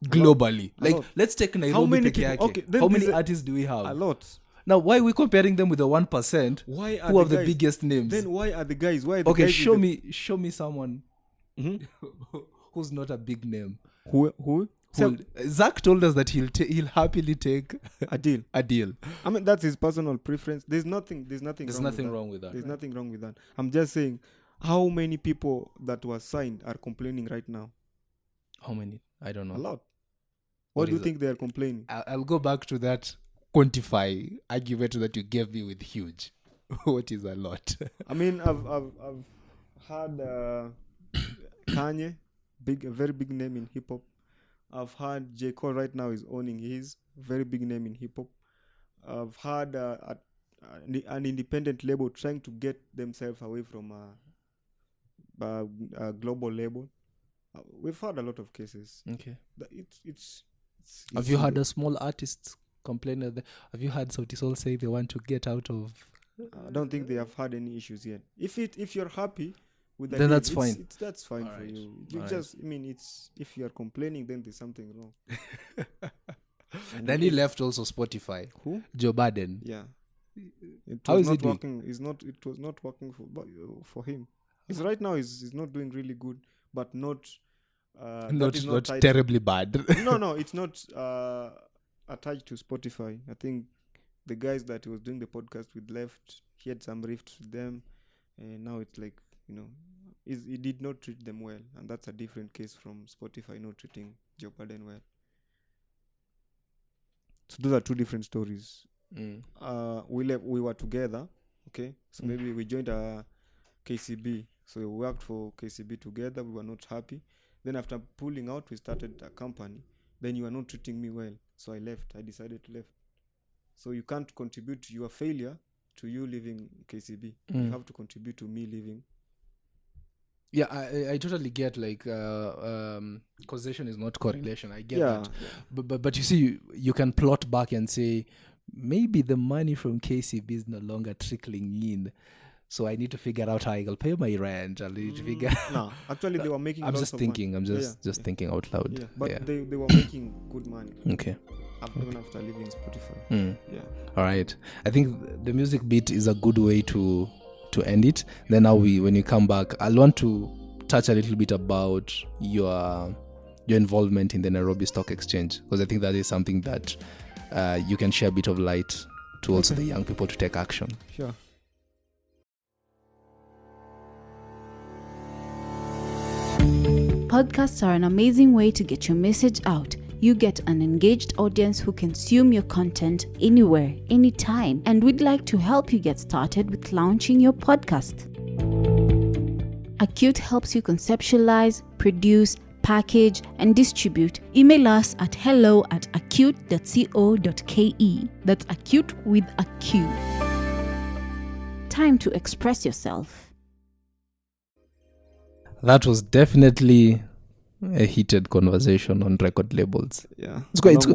globally? A lot. Let's take Nairobi many peke people? yake. Okay, then How many there's artists do we have? A lot. Now, why are we comparing them with the 1% Why are who have the guys, biggest names? Then why are the guys? Why are the Okay, guys show me someone who's not a big name. Who? Zach told us that he'll happily take a deal. a deal. I mean, that's his personal preference. There's nothing There's wrong nothing with wrong with that. There's nothing wrong with that. I'm just saying, how many people that were signed are complaining right now? How many? I don't know. A lot. What What do you is think they are complaining? I'll go back to that quantify argument that you gave me with huge. What is a lot? I mean, I've had Kanye, a very big name in hip hop. I've had J. Cole right now is owning his very big name in hip hop. I've had an independent label trying to get themselves away from a global label. We've had a lot of cases. Okay. It's Have you had a small artist complaining. Have you heard Sauti Sol say they want to get out of? I don't think they have had any issues yet. If you're happy with that, then that's fine. That's fine All for right. you. You All just, I mean, it's if you are complaining, then there's something wrong. Then he left also Spotify. Who? Joe Biden. Yeah. It How was is he not doing? working. It was not working for him. He's right now. He's not doing really good, but not. That is not tied terribly bad. no, it's not attached to Spotify. I think the guys that he was doing the podcast with left. He had some rifts with them, and now it's like, he did not treat them well, and that's a different case from Spotify not treating Joe Biden well. So those are two different stories. We were together, okay. So maybe we joined a KCB. So we worked for KCB together. We were not happy. Then after pulling out, we started a company. Then you are not treating me well, so I left. I decided to leave. So you can't contribute to your failure to you leaving KCB. You have to contribute to me leaving. Yeah, I totally get, like, causation is not correlation. I get that. But you see, you can plot back and say, maybe the money from KCB is no longer trickling in. So I need to figure out how I'll pay my rent. I need to figure. No, actually they were making. I'm just thinking. Money. I'm just thinking out loud. Yeah, but they were making good money. Okay. Even after leaving Spotify. Yeah. All right. I think the music bit is a good way to end it. Then now when you come back, I want to touch a little bit about your involvement in the Nairobi Stock Exchange, because I think that is something that you can share a bit of light to also the young people to take action. Sure. Podcasts are an amazing way to get your message out. You get an engaged audience who consume your content anywhere, anytime, and we'd like to help you get started with launching your podcast. Acute helps you conceptualize, produce, package, and distribute. Email us at hello@acute.co.ke. That's acute with a Q. Time to express yourself. That was definitely a heated conversation on record labels. Yeah, it's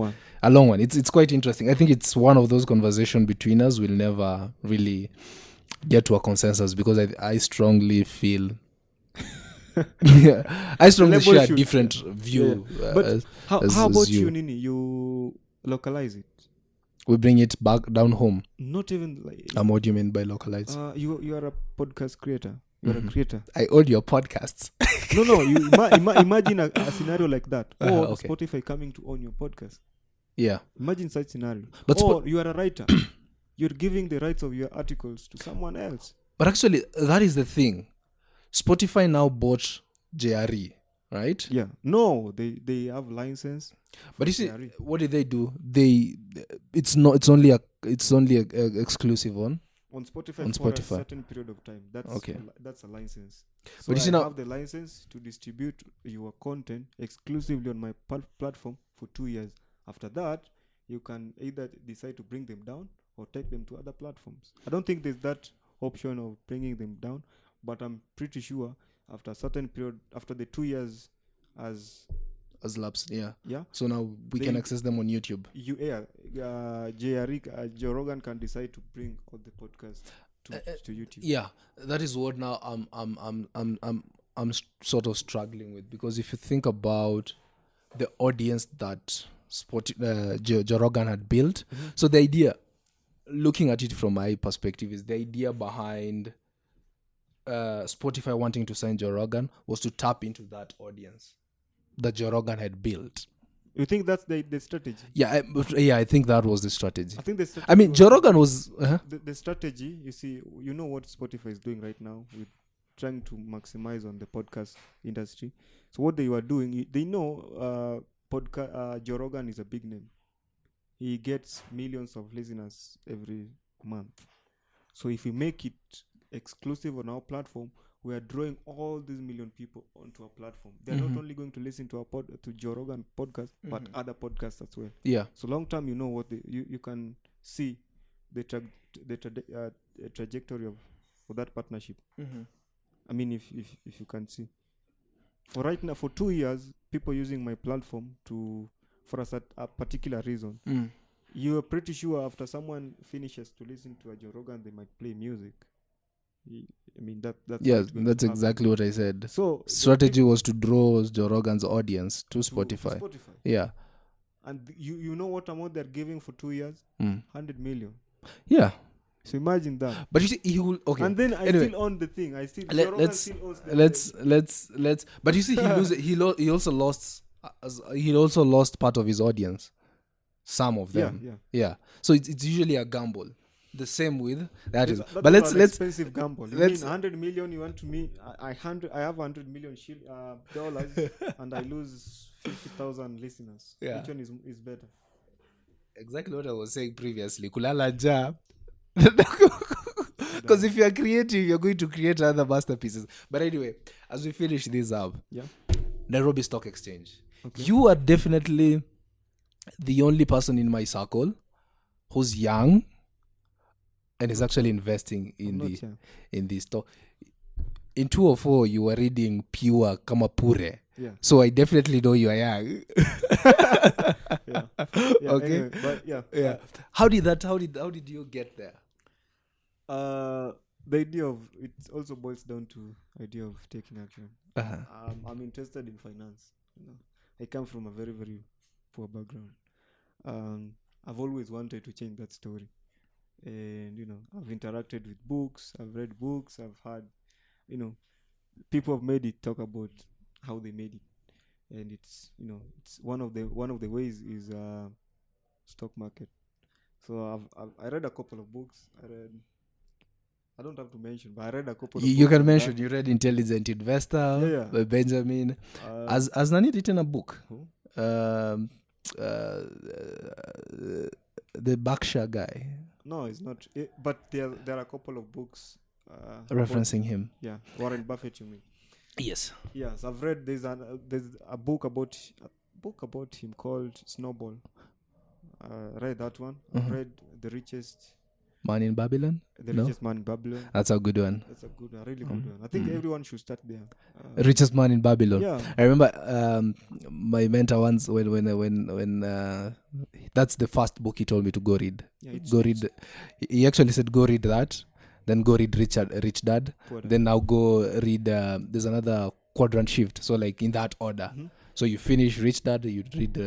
a long one. It's quite interesting. I think it's one of those conversations between us we'll never really get to a consensus, because I strongly feel I strongly share a different view. But how about you, Nini? You localize it. We bring it back down home. Not even like. What do you mean by localize? You are a podcast creator. You're a creator. I own your podcasts. No. You imagine a scenario like that, or Spotify coming to own your podcast. Yeah. Imagine such scenario. But you are a writer. You're giving the rights of your articles to someone else. But actually, that is the thing. Spotify now bought JRE, right? Yeah. No, they have license. But you see, JRE. what did they do? It's only a exclusive one. On Spotify On for Spotify. a certain period of time. That's a license. So But you see I now, have the license to distribute your content exclusively on my platform for 2 years. After that, you can either decide to bring them down or take them to other platforms. I don't think there's that option of bringing them down, but I'm pretty sure after a certain period, after the 2 years as lapsed, yeah. Yeah. So now we can access them on YouTube. Joe Rogan can decide to bring all the podcasts to YouTube. Yeah, that is what now I'm sort of struggling with, because if you think about the audience that Joe Rogan had built, so the idea, looking at it from my perspective, is the idea behind Spotify wanting to sign Joe Rogan was to tap into that audience that Joe Rogan had built. You think that's the strategy? Yeah, I think that was the strategy. I think the strategy. I mean, Joe Rogan was the strategy. You see, you know what Spotify is doing right now with trying to maximize on the podcast industry. So what they were doing, they know Joe Rogan is a big name. He gets millions of listeners every month. So if we make it exclusive on our platform, we are drawing all these million people onto our platform. They're not only going to listen to our to Joe Rogan podcast, but other podcasts as well. Yeah. So long term, you know what you can see the trajectory of that partnership. I mean, if you can see, for right now, for 2 years, people using my platform for a particular reason. you're pretty sure after someone finishes to listen to a Joe Rogan, they might play music. I mean that's how Yeah, it's going that's to happen. exactly what I said. So Strategy was to draw Joe Rogan's audience to Spotify. Yeah. And you know what amount they're giving for 2 years? 100 million. Yeah. So imagine that. But you see, he will. Okay. And then I Anyway, still own the thing. I still. let's. But you see, he loses. He also lost. He also lost part of his audience. Some of them. Yeah. So it's usually a gamble. The same with that is. But let's expensive gamble. You mean 100 million? You want to me? I have 100 million dollars, and I lose 50,000 listeners. Yeah. Which one is better? Exactly what I was saying previously. Kulala ja. Because if you are creative, you're going to create other masterpieces. But anyway, as we finish this up, Nairobi Stock Exchange. Okay. You are definitely the only person in my circle who's young and is actually investing in the stock. In 204, you were reading pure Kamapure. Yeah. So I definitely know you are young. Okay. Anyway, but How did you get there? The idea of it also boils down to idea of taking action. I'm interested in finance. I come from a very, very poor background. I've always wanted to change that story, and I've interacted with books. I've read books. I've had, people have made it talk about how they made it, and it's one of the ways is stock market. So I read a couple of books. I don't have to mention, but I read a couple of books. You can mention. You read Intelligent Investor by Benjamin. Has Nani written a book? Who? The Berkshire guy. No, it's not. But there are a couple of books referencing him. Yeah, Warren Buffett, you mean? Yes. Yes, I've read. There's a book about him called Snowball. Read that one. I've read The Richest Man in Babylon. Richest Man in Babylon. That's a good one. That's a good one, really good one. I think everyone should start there. Richest Man in Babylon. Yeah. I remember my mentor once when that's the first book he told me to go read. Read. He actually said go read that, then go read Rich Dad, then now go read. There's another quadrant shift. So like in that order. Mm-hmm. So you finish Rich Dad, you read.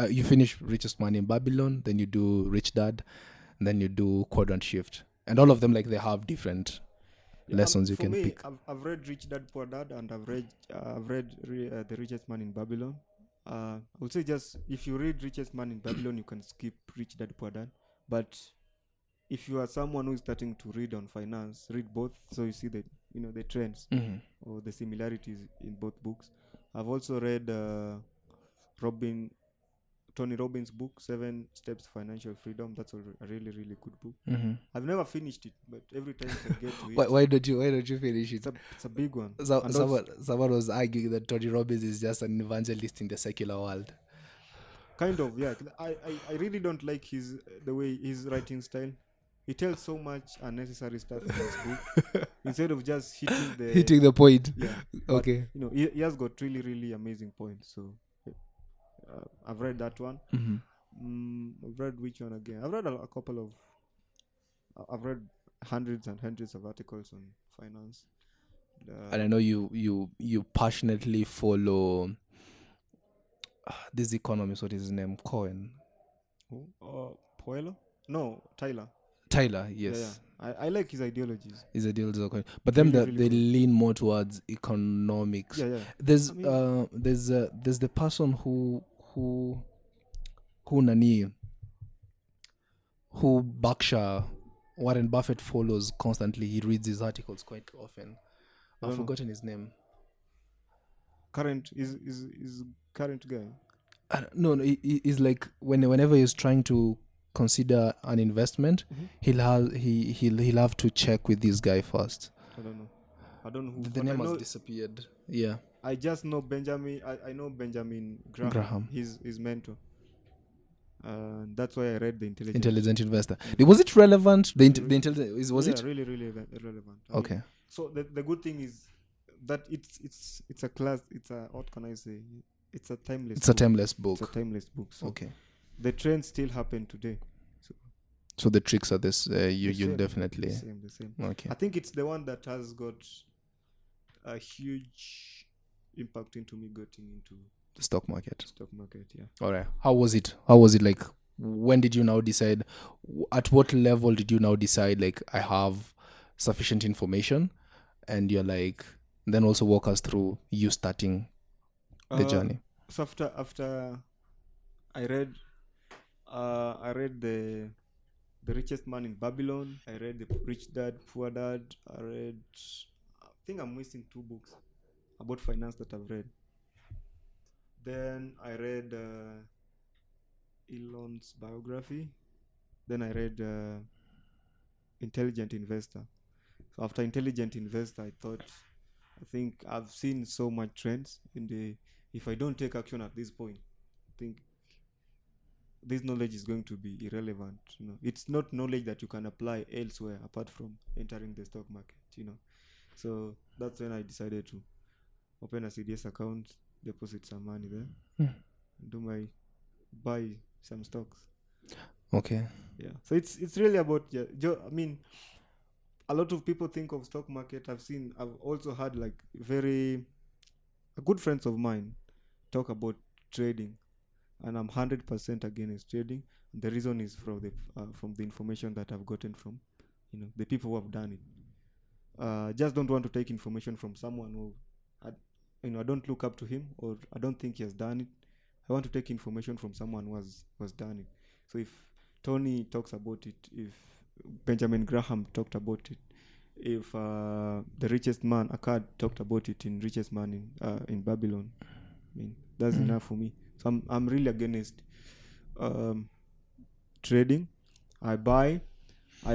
You finish Richest Man in Babylon, then you do Rich Dad. And then you do quadrant shift, and all of them they have different lessons you can pick. I've read Rich Dad Poor Dad, and I've read The Richest Man in Babylon. I would say just if you read Richest Man in Babylon, you can skip Rich Dad Poor Dad. But if you are someone who is starting to read on finance, read both, so you see the the trends or the similarities in both books. I've also read Tony Robbins' book, 7 Steps to Financial Freedom. That's a really, really good book. Mm-hmm. I've never finished it, but every time I get to it... Why don't you finish it? It's a big one. Someone was arguing that Tony Robbins is just an evangelist in the secular world. Kind of, yeah. I really don't like the way his writing style. He tells so much unnecessary stuff in his book instead of just hitting the point. Yeah. Okay. But, he has got really, really amazing points, so... I've read that one. Mm-hmm. I've read which one again? I've read a couple of... I've read hundreds and hundreds of articles on finance. And I know you passionately follow this economist. What is his name? Cohen. Who? Poelo? No, Tyler. Tyler, yes. Yeah. I like his ideologies. But then they lean more towards economics. Yeah. There's the person who Berkshire Warren Buffett follows constantly. He reads his articles quite often. I've forgotten his name. Current current guy. No, he's like whenever he's trying to consider an investment, he'll have to check with this guy first. I don't know who. The name has disappeared. Yeah. I just know Benjamin. I know Benjamin Graham. His mentor. That's why I read the Intelligent Investor. Was it relevant? The Intelligent was it? Really, really relevant. Okay. So the good thing is that it's a class. What can I say? It's a timeless. It's a timeless book. It's a timeless book. So okay. the trends still happen today. So the tricks are this. You'll same, definitely. the same. Okay. I think it's the one that has got a huge impact into me getting into The stock market. Yeah. All right. How was it? How was it like? When did you now decide? At what level did you now decide? Like, I have sufficient information, and you're like. Then also walk us through you starting the journey. So after I read the Richest Man in Babylon. I read the Rich Dad Poor Dad. I think I'm missing 2 books about finance that I've read. Then I read Elon's biography. Then I read Intelligent Investor. So after Intelligent Investor, I think I've seen so much trends if I don't take action at this point, I think this knowledge is going to be irrelevant. It's not knowledge that you can apply elsewhere apart from entering the stock market. So that's when I decided to open a CDS account, deposit some money there, and buy some stocks. Okay. Yeah. So it's really about. I mean, a lot of people think of stock market. I've also had like good friends of mine talk about trading. And I'm 100% against trading. And the reason is from the information that I've gotten from, the people who have done it. Just don't want to take information from someone who, I don't look up to him or I don't think he has done it. I want to take information from someone who has done it. So if Tony talks about it, if Benjamin Graham talked about it, if the richest man, Akkad, talked about it in Richest Man in Babylon, I mean, that's enough for me. So I'm really against trading. I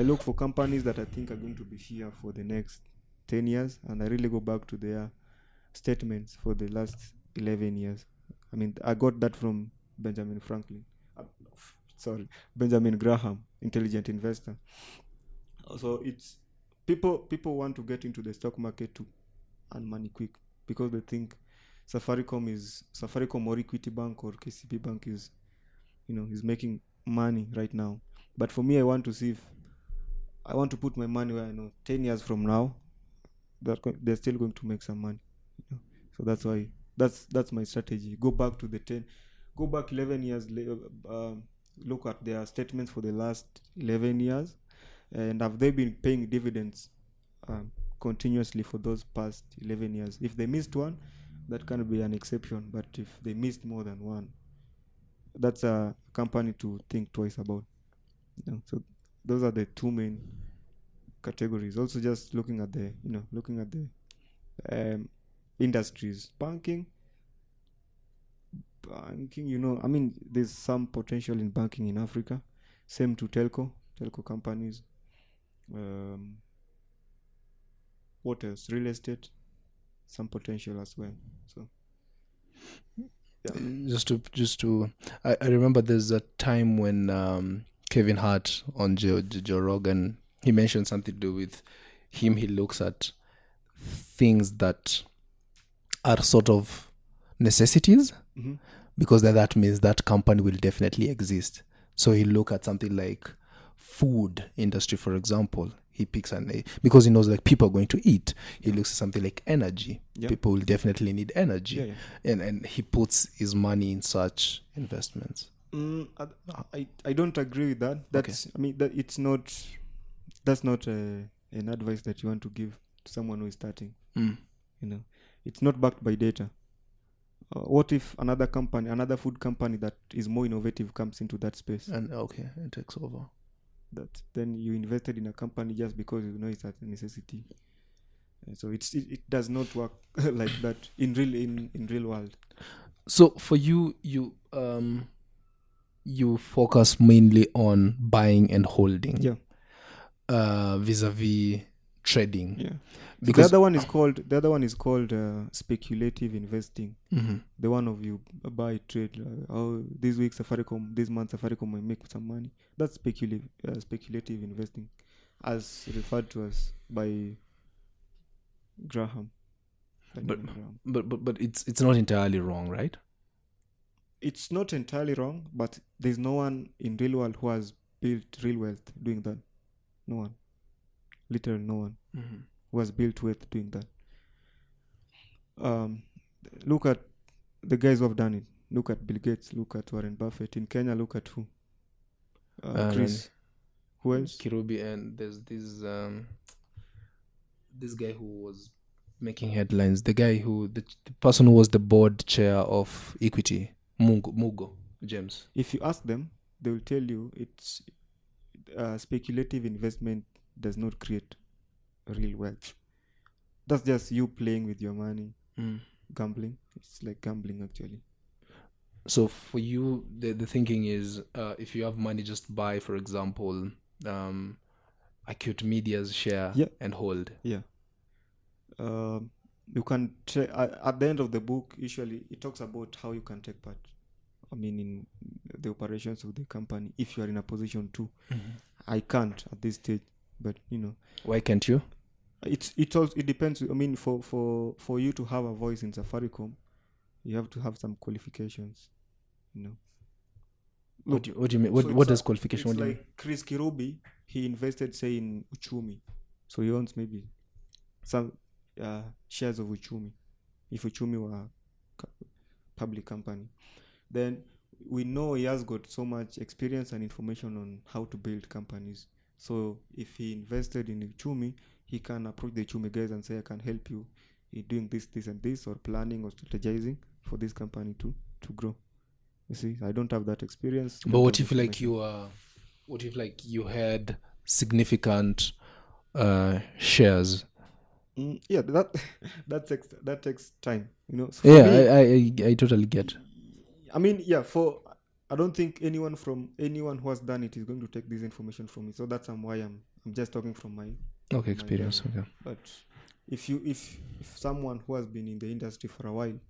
look for companies that I think are going to be here for the next 10 years, and I really go back to their statements for the last 11 years. I mean, I got that from Benjamin Graham, Intelligent Investor. So it's people want to get into the stock market to earn money quick because they think Safaricom or Equity Bank or KCB Bank is making money right now. But for me, I want to see if I want to put my money where I know 10 years from now that they're still going to make some money. So that's why that's my strategy. Go back 11 years, look at their statements for the last 11 years, and have they been paying dividends continuously for those past 11 years? If they missed one, that can be an exception, but if they missed more than one, that's a company to think twice about. So those are the 2 main categories. Also, just looking at the industries, banking. I mean, there's some potential in banking in Africa. Same to telco companies. What else? Real estate. Some potential as well. So just to I remember there's a time when Kevin Hart on Joe Rogan, he mentioned something to do with him. He looks at things that are sort of necessities, because then that means that company will definitely exist. So he look at something like food industry, for example. He picks because he knows like people are going to eat. He looks at something like energy. People will definitely need energy, and he puts his money in such investments. I don't agree with that. That's I mean that's not an advice that you want to give to someone who is starting. It's not backed by data. What if another food company that is more innovative comes into that space? And it takes over. Then you invested in a company just because you know it's a necessity. So it does not work like that in real world. So for you focus mainly on buying and holding, vis-a-vis trading. Yeah. Because the other one is called speculative investing. The one of you buy, trade. This week Safaricom, this month Safaricom will make some money. That's speculative investing, as referred to as by Graham. But it's not entirely wrong, right? it's not entirely wrong, but there's no one in real world who has built real wealth doing that. No one. Literally no one who has built wealth doing that. Look at the guys who have done it. Look at Bill Gates. Look at Warren Buffett. In Kenya, look at who? Chris. Who else? Kirubi, and there's this guy who was making headlines. The person who was the board chair of Equity, Mugo James. If you ask them, they will tell you it's speculative investment does not create real wealth. That's just you playing with your money, gambling. It's like gambling actually. So for you, the thinking is, if you have money, just buy, for example, Acute Media's share and hold. Yeah. You can at the end of the book, usually it talks about how you can take part. I mean, in the operations of the company, if you are in a position to. I can't at this stage, but why can't you? It depends. I mean, for you to have a voice in Safaricom, you have to have some qualifications. What do you mean? What does qualification? It's like Chris Kirubi. He invested, say, in Uchumi, so he owns maybe some shares of Uchumi. If Uchumi were a public company, then we know he has got so much experience and information on how to build companies. So if he invested in Uchumi, he can approach the Uchumi guys and say, I can help you in doing this, and this, or planning or strategizing for this company to grow. You see, I don't have that experience. But what if you had significant shares? Yeah, that takes time. So I totally get. I mean, I don't think anyone who has done it is going to take this information from me. So that's why I'm just talking from my experience. Okay. But if someone who has been in the industry for a while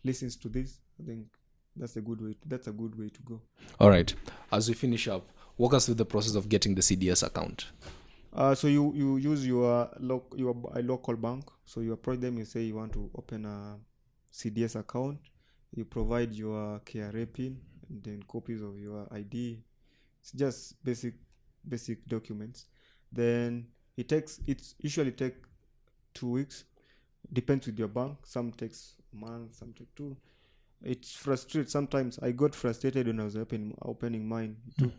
listens to this, I think that's a good way. That's a good way to go. All right. As we finish up, walk us through the process of getting the CDS account. So you use your local bank. So you approach them. You say you want to open a CDS account. You provide your KRA PIN and then copies of your ID. It's just basic documents. Then it usually take 2 weeks. Depends with your bank. Some takes a month, some take 2. It's frustrating. Sometimes I got frustrated when I was opening mine. It took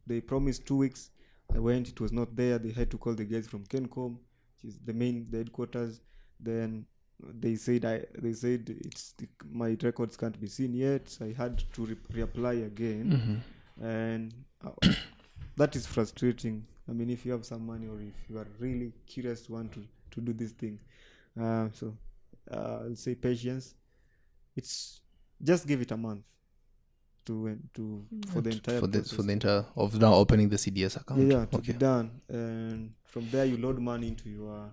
they promised 2 weeks. I went. It was not there. They had to call the guys from Kencom, which is the headquarters. Then they said my records can't be seen yet. So I had to reapply again, and that is frustrating. I mean, if you have some money or if you are really curious to want to do this thing, so I'll say patience. It's just give it a month for the entire of now opening the CDS account. To be done, and from there you load money into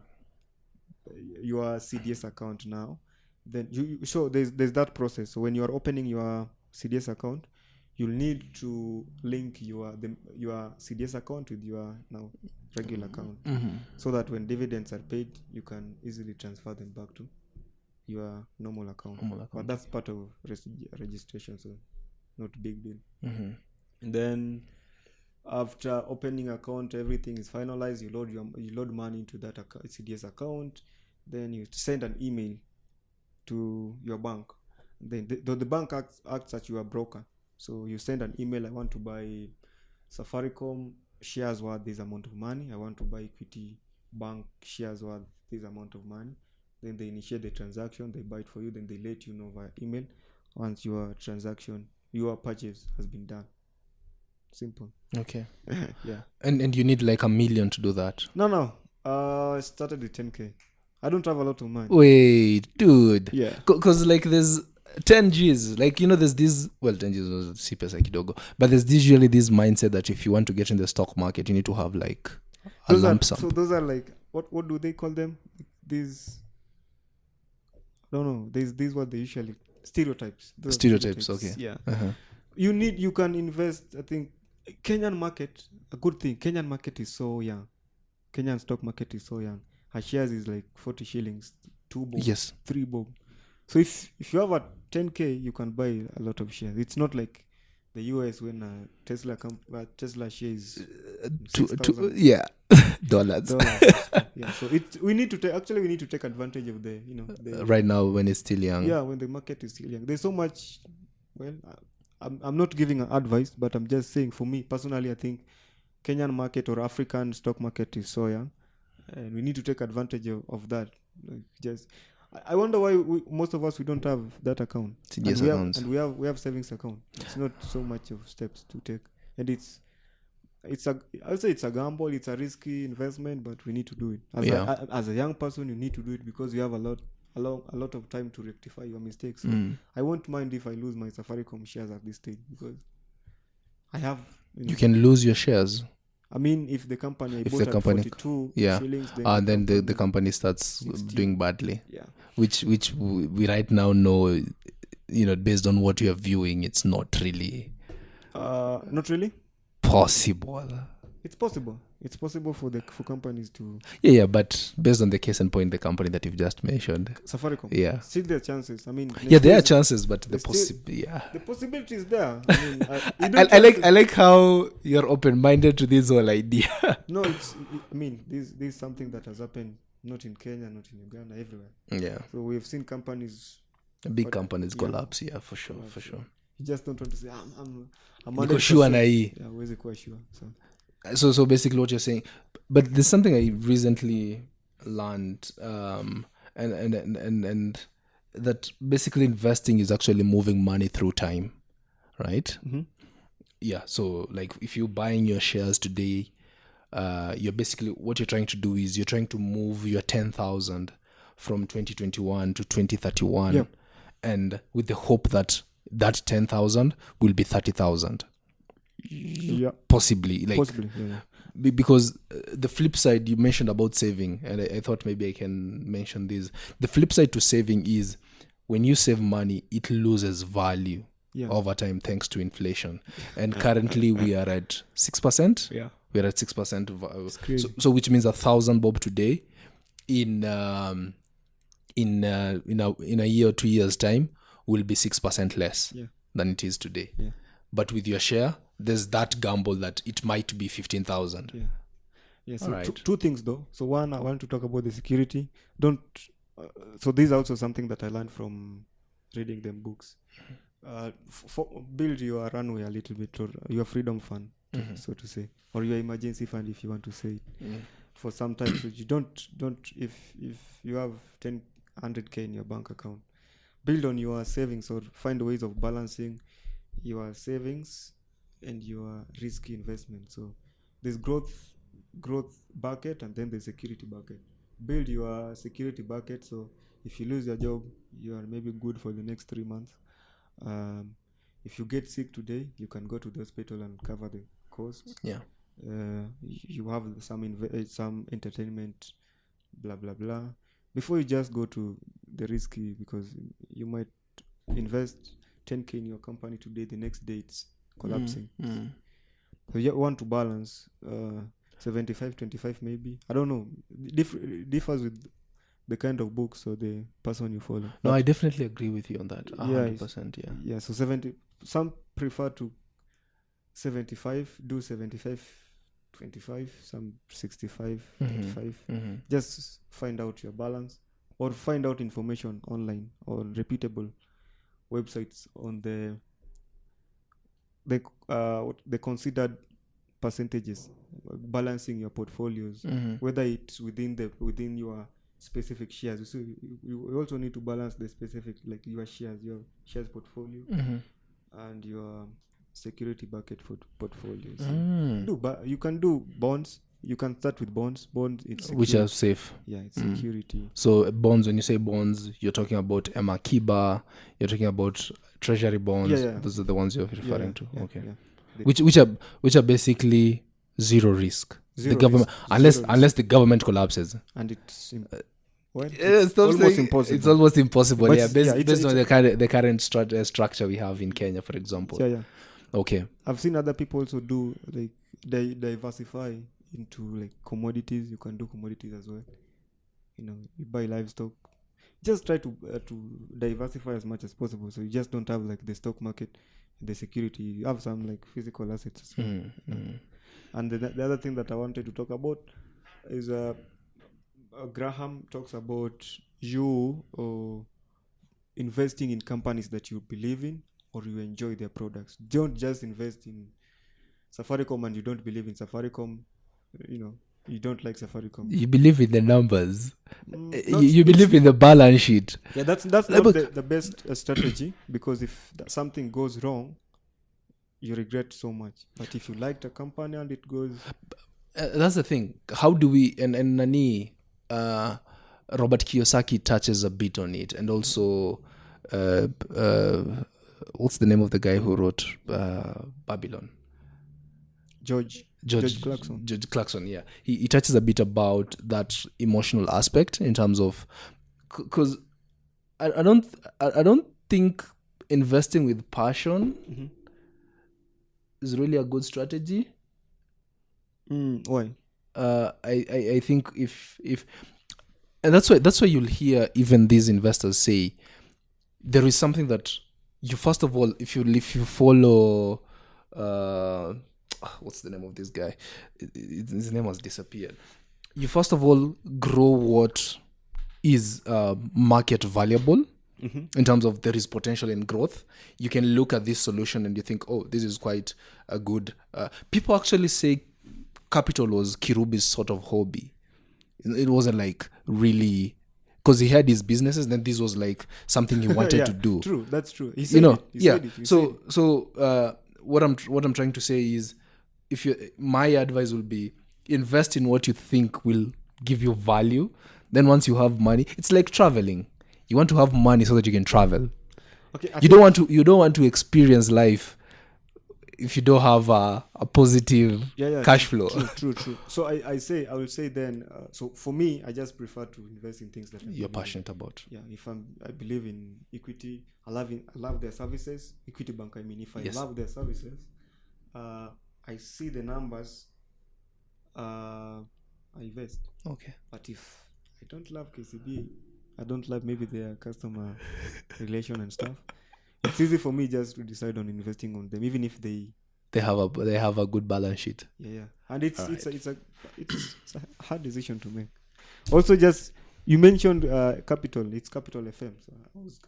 your CDS account now. Then there's that process. So when you are opening your CDS account, you'll need to link your CDS account with your now regular account, so that when dividends are paid, you can easily transfer them back to your normal account. But that's part of registration, so not a big deal. And then after opening account, everything is finalized. You load money into that CDS account. Then you send an email to your bank. Then the bank acts as your broker. So you send an email. I want to buy Safaricom shares worth this amount of money. I want to buy Equity Bank shares worth this amount of money. Then they initiate the transaction. They buy it for you. Then they let you know via email once your purchase has been done. Simple. Okay. Yeah. And you need like $1 million to do that? No. I started with 10K. I don't have a lot of money. Wait, dude. Yeah. Because like there's 10 Gs. Like, there's this, 10 Gs was si pesa kidogo. But there's usually this mindset that if you want to get in the stock market, you need to have like a lump sum. So those are like, what do they call them? These, no. These what they usually, stereotypes. Stereotypes, okay. Yeah. You can invest, I think, Kenyan market, a good thing, Kenyan market is so young. Kenyan stock market is so young. Her shares is like 40 shillings, 2 bob, Yes. 3 bob. So if you have 10K you can buy a lot of shares. It's not like the US when Tesla share is $6,000 yeah, dollars. Yeah, so we need to take advantage of the right now when it's still young. Yeah, when the market is still young. There's so much. Well, I'm not giving advice, but I'm just saying, for me personally, I think Kenyan market or African stock market is so young, and we need to take advantage of that. I wonder why most of us we don't have that account. CDS accounts. And we have savings account. It's not so much of steps to take, and I'll say it's a gamble. It's a risky investment, but we need to do it. As a young person, you need to do it because you have a lot of time to rectify your mistakes. So I won't mind if I lose my Safaricom shares at this stage because I have. You can lose your shares. I mean, if the company bought at 42 shillings, then the company starts doing badly. Yeah. Which we right now know, based on what you are viewing, it's not really. Not really. Possible. It's possible. It's possible for companies to. Yeah, but based on the case in point, the company that you've just mentioned, Safaricom. Yeah. Still there are chances. I mean. Yeah, there are chances, but the possibility is there. I mean, I like how you're open-minded to this whole idea. No, this is something that has happened not in Kenya, not in Uganda, everywhere. Yeah. So we've seen companies. Big companies collapse. Yeah, for sure. You just don't want to say I'm sure na hii. Yeah, where's it sure? So basically what you're saying, but there's something I recently learned, and that basically investing is actually moving money through time, right? Mm-hmm. Yeah. So like if you're buying your shares today, you're basically, what you're trying to do is you're trying to move your 10,000 from 2021 to 2031, yep. And with the hope that 10,000 will be 30,000. Yeah, possibly, yeah. Because the flip side you mentioned about saving, and I thought maybe I can mention this. The flip side to saving is when you save money, it loses value over time thanks to inflation. And currently we are at 6%. Yeah, we're at 6%. So which means 1,000 bob today in a year or 2 years time will be 6% less than it is today. Yeah. But with your share, there's that gamble that it might be 15,000. Yeah. Yeah. So right. two things though. So one, I want to talk about the security. So this is also something that I learned from reading them books. Build your runway a little bit, or your freedom fund, so to say, or your emergency fund, if you want to say it. For sometimes you don't if you have 100K in your bank account, build on your savings or find ways of balancing your savings and your risky investment. So there's growth bucket, and then the security bucket. Build your security bucket, so if you lose your job, you are maybe good for the next 3 months. If you get sick today, you can go to the hospital and cover the costs. Yeah. You have some entertainment, blah blah blah, before you just go to the risky, because you might invest 10K in your company today, the next day it's collapsing. So you want to balance 75-25 maybe. I don't know. Differs with the kind of books or the person you follow. No, I definitely agree with you on that. 100%. Yeah. Yeah. So 70. Some prefer to 75. Do 75-25. Some 65-25. Just find out your balance, or find out information online or reputable websites on the considered percentages, balancing your portfolios, whether it's within your specific shares. So you also need to balance the specific, like your shares portfolio and your security bucket portfolios. But you can do bonds. You can start with bonds. It's security. Which are safe. Yeah, it's security. So bonds, when you say bonds, you're talking about Kiba, you're talking about treasury bonds. Yeah. Those are the ones you're referring to. Yeah, okay. Yeah. Which are basically zero risk. Zero the government risk. unless the government collapses. And it's almost impossible. It's almost impossible. But based on the current structure we have in Kenya, for example. Yeah. Okay. I've seen other people also do, like, they diversify into like commodities. You can do commodities as well. You buy livestock, just try to diversify as much as possible. So you just don't have like the stock market, the security. You have some like physical assets as well. And the other thing that I wanted to talk about is Graham talks about you investing in companies that you believe in or you enjoy their products. Don't just invest in Safaricom and you don't believe in Safaricom. You don't like Safaricom. You believe in the numbers. You believe in the balance sheet. Yeah, that's not the best strategy, because if something goes wrong, you regret so much. But if you like the company and it goes... that's the thing. How do we... And Nani... Robert Kiyosaki touches a bit on it, and also what's the name of the guy who wrote Babylon? George Clarkson. George Clarkson, yeah. He touches a bit about that emotional aspect in terms of, because I don't think investing with passion is really a good strategy. Why? I think if and that's why you'll hear even these investors say there is something that you, first of all, if you follow what's the name of this guy? His name has disappeared. You first of all grow what is market valuable. In terms of there is potential in growth. You can look at this solution and you think, oh, this is quite a good... people actually say capital was Kirubi's sort of hobby. It wasn't like really... Because he had his businesses, then this was like something he wanted to do. True, that's true. He said it. So what I'm trying to say is, my advice will be, invest in what you think will give you value. Then once you have money, it's like traveling. You want to have money so that you can travel. Okay, you don't want to experience life if you don't have a positive cash flow. True. So I will say then. So for me, I just prefer to invest in things that you're passionate about. Yeah, I believe in equity. I love their services. Equity Bank. I mean, if I love their services, I see the numbers. I invest. Okay. But if I don't love KCB, I don't love maybe their customer relation and stuff, it's easy for me just to decide on investing on them, even if they have a good balance sheet. Yeah, and it's a hard decision to make. Also, just you mentioned Capital. It's Capital FM. So I was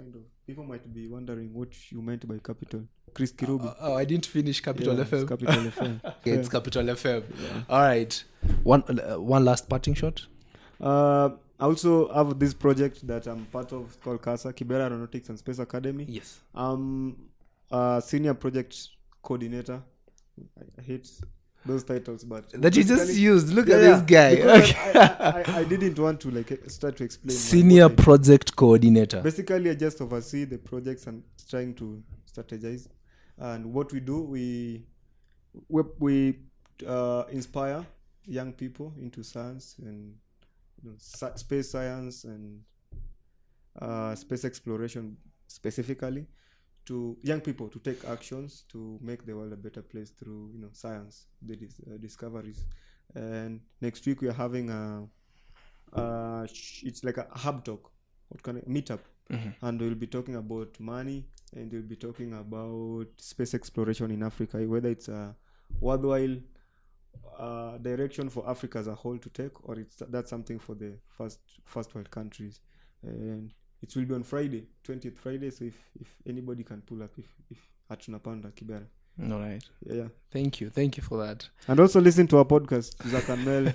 people might be wondering what you meant by Capital. Chris Kirubi. I didn't finish Capital FM. It's Capital FM. Okay, it's Capital FM. Yeah. All right. One last parting shot. I also have this project that I'm part of called CASA, Kibera Aeronautics and Space Academy. Yes. Senior project coordinator. I hate those titles, but that you just used. Look at this guy. Okay. I didn't want to start to explain. Senior project coordinator. Basically, I just oversee the projects and trying to strategize. And what we do, we inspire young people into science and space science and space exploration, specifically to young people to take actions to make the world a better place through science, the discoveries. And next week we are having it's like a hub talk, meetup, and we'll be talking about money, and we'll be talking about space exploration in Africa, whether it's a worldwide direction for Africa as a whole to take, or that's something for the first world countries. And it will be on Friday, 20th Friday. So if anybody can pull up, if at Tunapanda Kibera. All right. Yeah. Thank you for that. And also listen to our podcast, Zack and Mel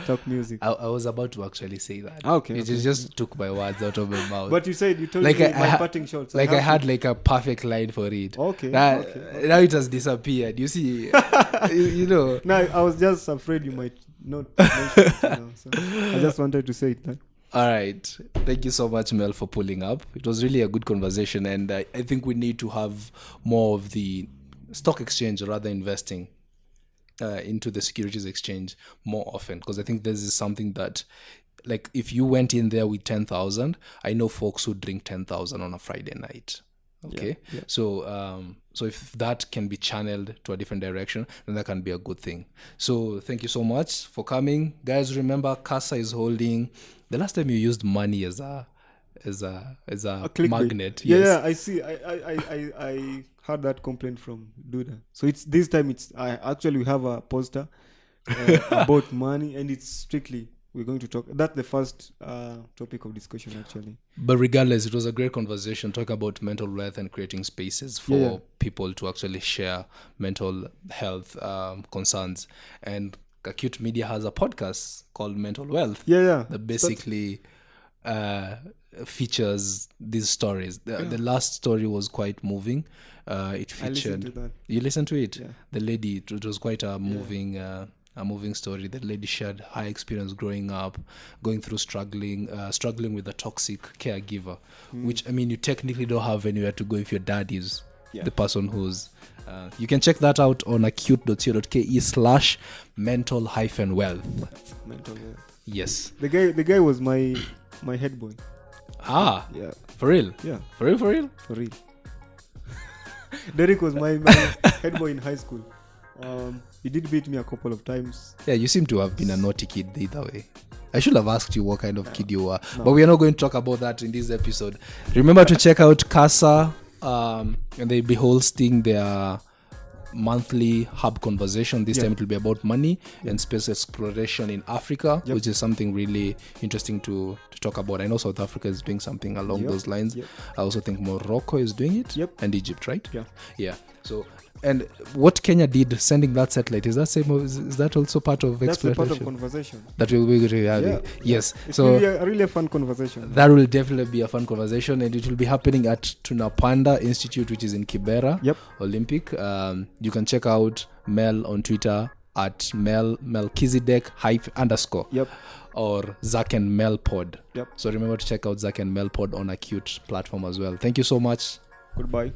Talk Music. I was about to actually say that. Okay. It just took my words out of my mouth. But you told me my parting shots. I had like a perfect line for it. Okay. Now it has disappeared. You see, you know. No, I was just afraid you might not mention it. So I just wanted to say it. All right. Thank you so much, Mel, for pulling up. It was really a good conversation, and I think we need to have more of the stock exchange, or rather investing into the securities exchange more often, because I think this is something that, like, if you went in there with 10,000, I know folks who drink 10,000 on a Friday night. Okay. Yeah. So if that can be channeled to a different direction, then that can be a good thing. So thank you so much for coming, guys. Remember, CASA is holding. The last time you used money as a as a clickbait. magnet. Yeah, Yes. I see. I heard that complaint from Duda. So it's this time. We have a poster about money, and it's strictly we're going to talk. That's the first topic of discussion actually. But regardless, it was a great conversation talking about mental health and creating spaces for people to actually share mental health concerns. And Acute Media has a podcast called Mental Wealth. That basically features these stories. The last story was quite moving. It featured. I listened to that. You listened to it? Yeah. The lady. It was quite a moving. A moving story. The lady shared her experience growing up, going through struggling with a toxic caregiver, which, I mean, you technically don't have anywhere to go if your dad is the person who's... you can check that out on acute.co.ke/mental-wealth. Mental health. Yes. The guy was my head boy. Yeah. For real? Yeah. For real? For real. Derek was my head boy in high school. He did beat me a couple of times. Yeah, you seem to have been a naughty kid either way. I should have asked you what kind of kid you were. No. But we are not going to talk about that in this episode. Remember to check out CASA, and they'll be hosting their monthly hub conversation. This time it will be about money and space exploration in Africa, which is something really interesting to talk about. I know South Africa is doing something along those lines. I also think Morocco is doing it, and Egypt, right? Yeah. So, and what Kenya did sending that satellite, is that also part of exploration? That's a part of conversation that we'll be having. Yes. It's so really a fun conversation. That will definitely be a fun conversation, and it will be happening at Tunapanda Institute, which is in Kibera Olympic. You can check out Mel on Twitter at Melkizedek _ or Zack and Mel Pod. So remember to check out Zack and Mel Pod on Acute platform as well. Thank you so much. Goodbye.